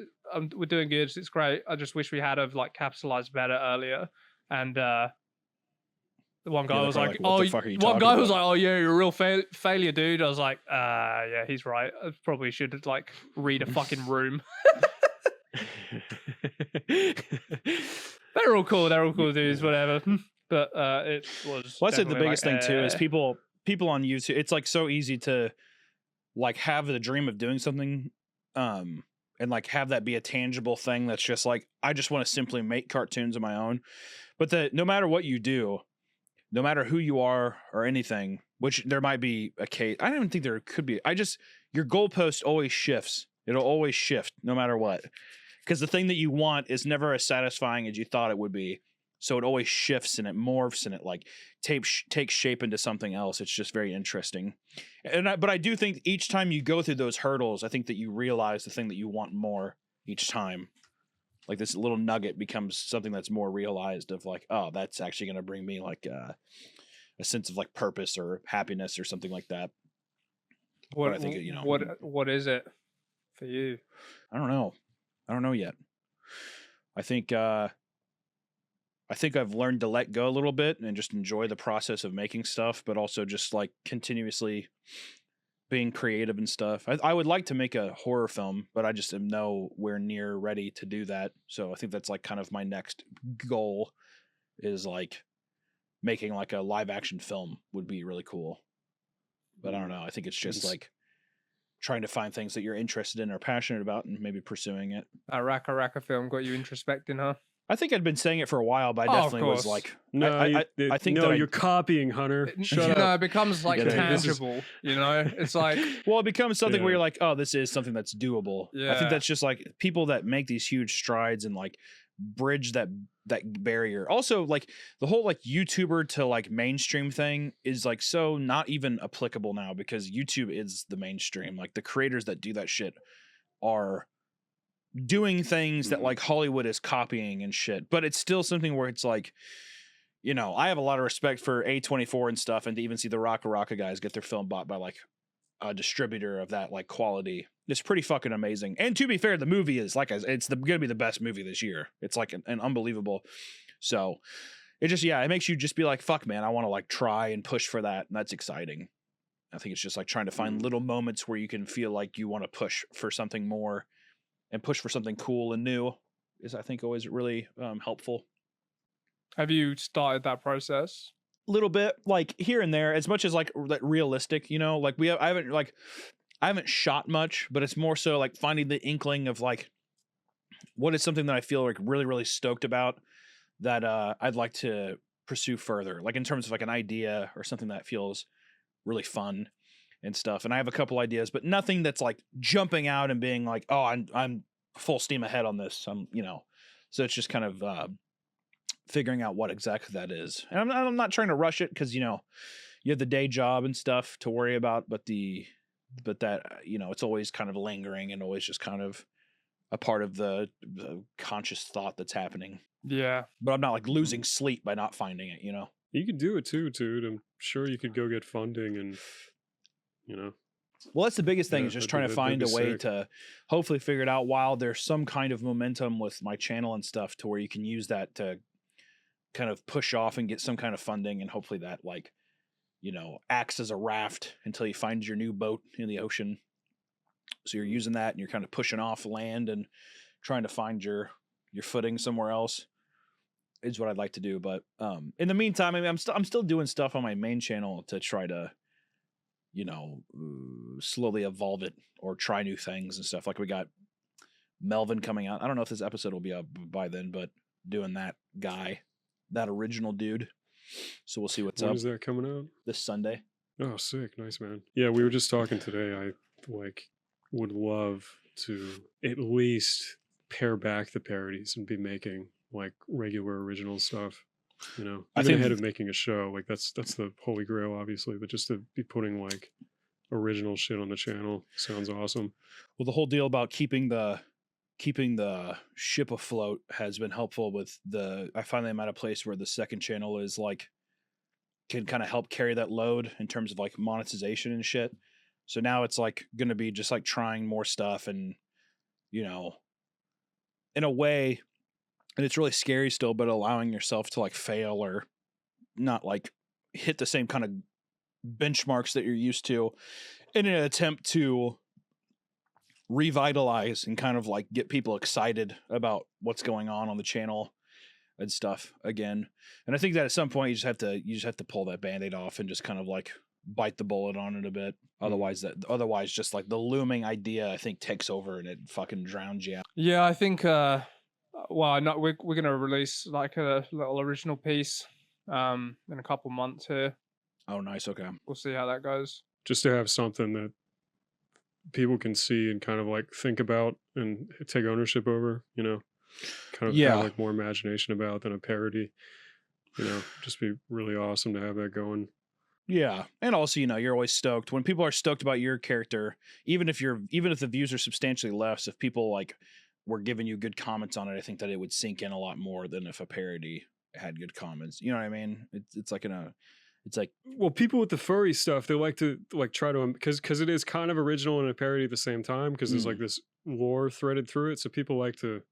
we're doing good, it's great. I just wish we had have like capitalized better earlier. And one guy was like, "Oh, one guy was like, oh yeah, you're a real failure, dude." I was like, yeah, he's right. I probably should like read a fucking room. They're all cool dudes, whatever. But it was. Well, that's the biggest thing too is people on YouTube. It's like so easy to like have the dream of doing something, and like have that be a tangible thing that's just like, I just want to simply make cartoons of my own. But no matter what you do, no matter who you are or anything, which there might be a case, I don't even think there could be. Your goalpost always shifts. It'll always shift no matter what. Because the thing that you want is never as satisfying as you thought it would be. So it always shifts and it morphs and it like takes shape into something else. It's just very interesting. But I do think each time you go through those hurdles, I think that you realize the thing that you want more each time. Like this little nugget becomes something that's more realized of like, oh, that's actually going to bring me like a sense of like purpose or happiness or something like that. What I think, you know, what is it for you? I don't know yet. I think I've learned to let go a little bit and just enjoy the process of making stuff, but also just like continuously being creative and stuff. I would like to make a horror film, but I just am nowhere near ready to do that. So I think that's like kind of my next goal is like making like a live action film would be really cool. But I don't know. I think it's just like trying to find things that you're interested in or passionate about and maybe pursuing it. That Raka Raka film got you introspecting, huh? I think I'd been saying it for a while, but I definitely was like, no, I think no, that you're copying, Hunter. Shut up. No, it becomes like Okay, tangible, you know? It's like, well, it becomes something where you're like, oh, this is something that's doable. I think Yeah. that's just like people that make these huge strides and like bridge that barrier. Also, like the whole like YouTuber to like mainstream thing is like so not even applicable now because YouTube is the mainstream. Like the creators that do that shit are doing things that like Hollywood is copying and shit, but it's still something where it's like, you know, I have a lot of respect for A24 and stuff, and to even see the Raka Raka guys get their film bought by like a distributor of that like quality, it's pretty fucking amazing. And to be fair, the movie is like it's gonna be the best movie this year. It's like an unbelievable. So it just it makes you just be like, fuck man, I want to like try and push for that, and that's exciting. I think it's just like trying to find little moments where you can feel like you want to push for something more and push for something cool and new is, I think, always really helpful. have you started that process? Little bit, like here and there, as much as like realistic, you know, like I haven't shot much, but it's more so like finding the inkling of like what is something that I feel like really, really stoked about that I'd like to pursue further, like in terms of like an idea or something that feels really fun and stuff. And I have a couple ideas, but nothing that's like jumping out and being like, oh, I'm full steam ahead on this. You know, so it's just kind of figuring out what exactly that is. And I'm not trying to rush it because, you know, you have the day job and stuff to worry about, but that, you know, it's always kind of lingering and always just kind of a part of the conscious thought that's happening. Yeah. But I'm not like losing sleep by not finding it, you know? You could do it too, dude. I'm sure you could go get funding and, you know. Well, that's the biggest thing is just trying to find a way to hopefully figure it out while there's some kind of momentum with my channel and stuff to where you can use that to kind of push off and get some kind of funding. And hopefully that like, you know, acts as a raft until you find your new boat in the ocean. So you're using that and you're kind of pushing off land and trying to find your footing somewhere else is what I'd like to do. But in the meantime, I mean, I'm still doing stuff on my main channel to try to, you know, slowly evolve it or try new things and stuff. Like we got Melvin coming out. I don't know if this episode will be up by then, but doing that guy, that original dude. So we'll see what's up. When is that coming out? This Sunday. Oh, sick. Nice, man. Yeah, we were just talking today. I like would love to at least pare back the parodies and be making like regular original stuff, you know, even ahead of making a show. Like that's the holy grail, obviously, but just to be putting like original shit on the channel sounds awesome. Well, the whole deal about keeping the ship afloat has been helpful with I finally am at a place where the second channel is like can kind of help carry that load in terms of like monetization and shit. So now it's like going to be just like trying more stuff and, you know, in a way, and it's really scary still, but allowing yourself to like fail or not like hit the same kind of benchmarks that you're used to in an attempt to revitalize and kind of like get people excited about what's going on the channel and stuff again. And I think that at some point you just have to pull that Band-Aid off and just kind of like bite the bullet on it a bit. Otherwise just like the looming idea, I think, takes over and it fucking drowns you out. Yeah, I think well, no, we're gonna release like a little original piece in a couple months here. Oh, nice. Okay. We'll see how that goes. Just to have something that people can see and kind of like think about and take ownership over, you know, kind of have like more imagination about than a parody, you know, just be really awesome to have that going. Yeah. And also, you know, you're always stoked when people are stoked about your character, even if the views are substantially less, if people like were giving you good comments on it, I think that it would sink in a lot more than if a parody had good comments. You know what I mean? It's like well, people with the furry stuff, they like to like try to, because it is kind of original and a parody at the same time, because there's like this lore threaded through it. So people like to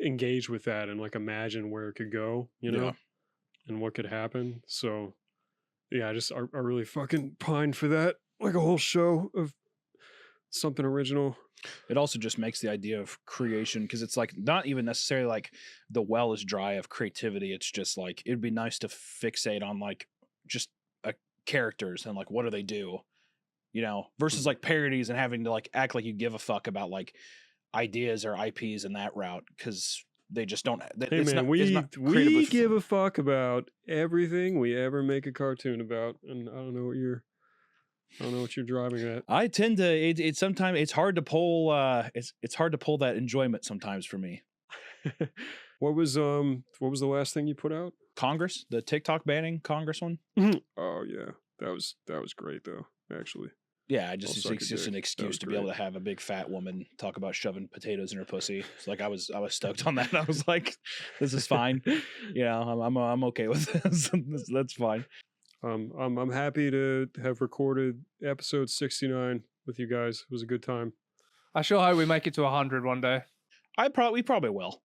engage with that and like imagine where it could go, you know, and what could happen. So yeah, I really fucking pine for that, like a whole show of something original. It also just makes the idea of creation, because it's like not even necessarily like the well is dry of creativity. It's just like it'd be nice to fixate on like just characters and like what do they do, you know, versus like parodies and having to like act like you give a fuck about like ideas or IPs in that route, because they just don't. Hey man, we give a fuck about everything we ever make a cartoon about, and I don't know what you're driving at. I tend to. It's sometimes it's hard to pull. It's hard to pull that enjoyment sometimes for me. What was the last thing you put out? Congress, the TikTok banning Congress one. Oh yeah, that was great though. Actually, yeah, it's just an excuse to be able to have a big fat woman talk about shoving potatoes in her pussy. So like I was stoked on that. I was like, this is fine. You know, I'm okay with this. That's fine. I'm happy to have recorded episode 69 with you guys. It was a good time. I sure hope we make it to 100 one day. We probably will.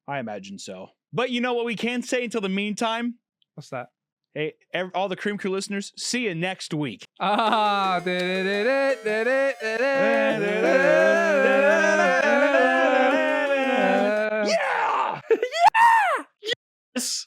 I imagine so. But you know what we can say until the meantime? What's that? Hey, all the Cream Crew listeners, see you next week. Yeah! Yeah! Yes!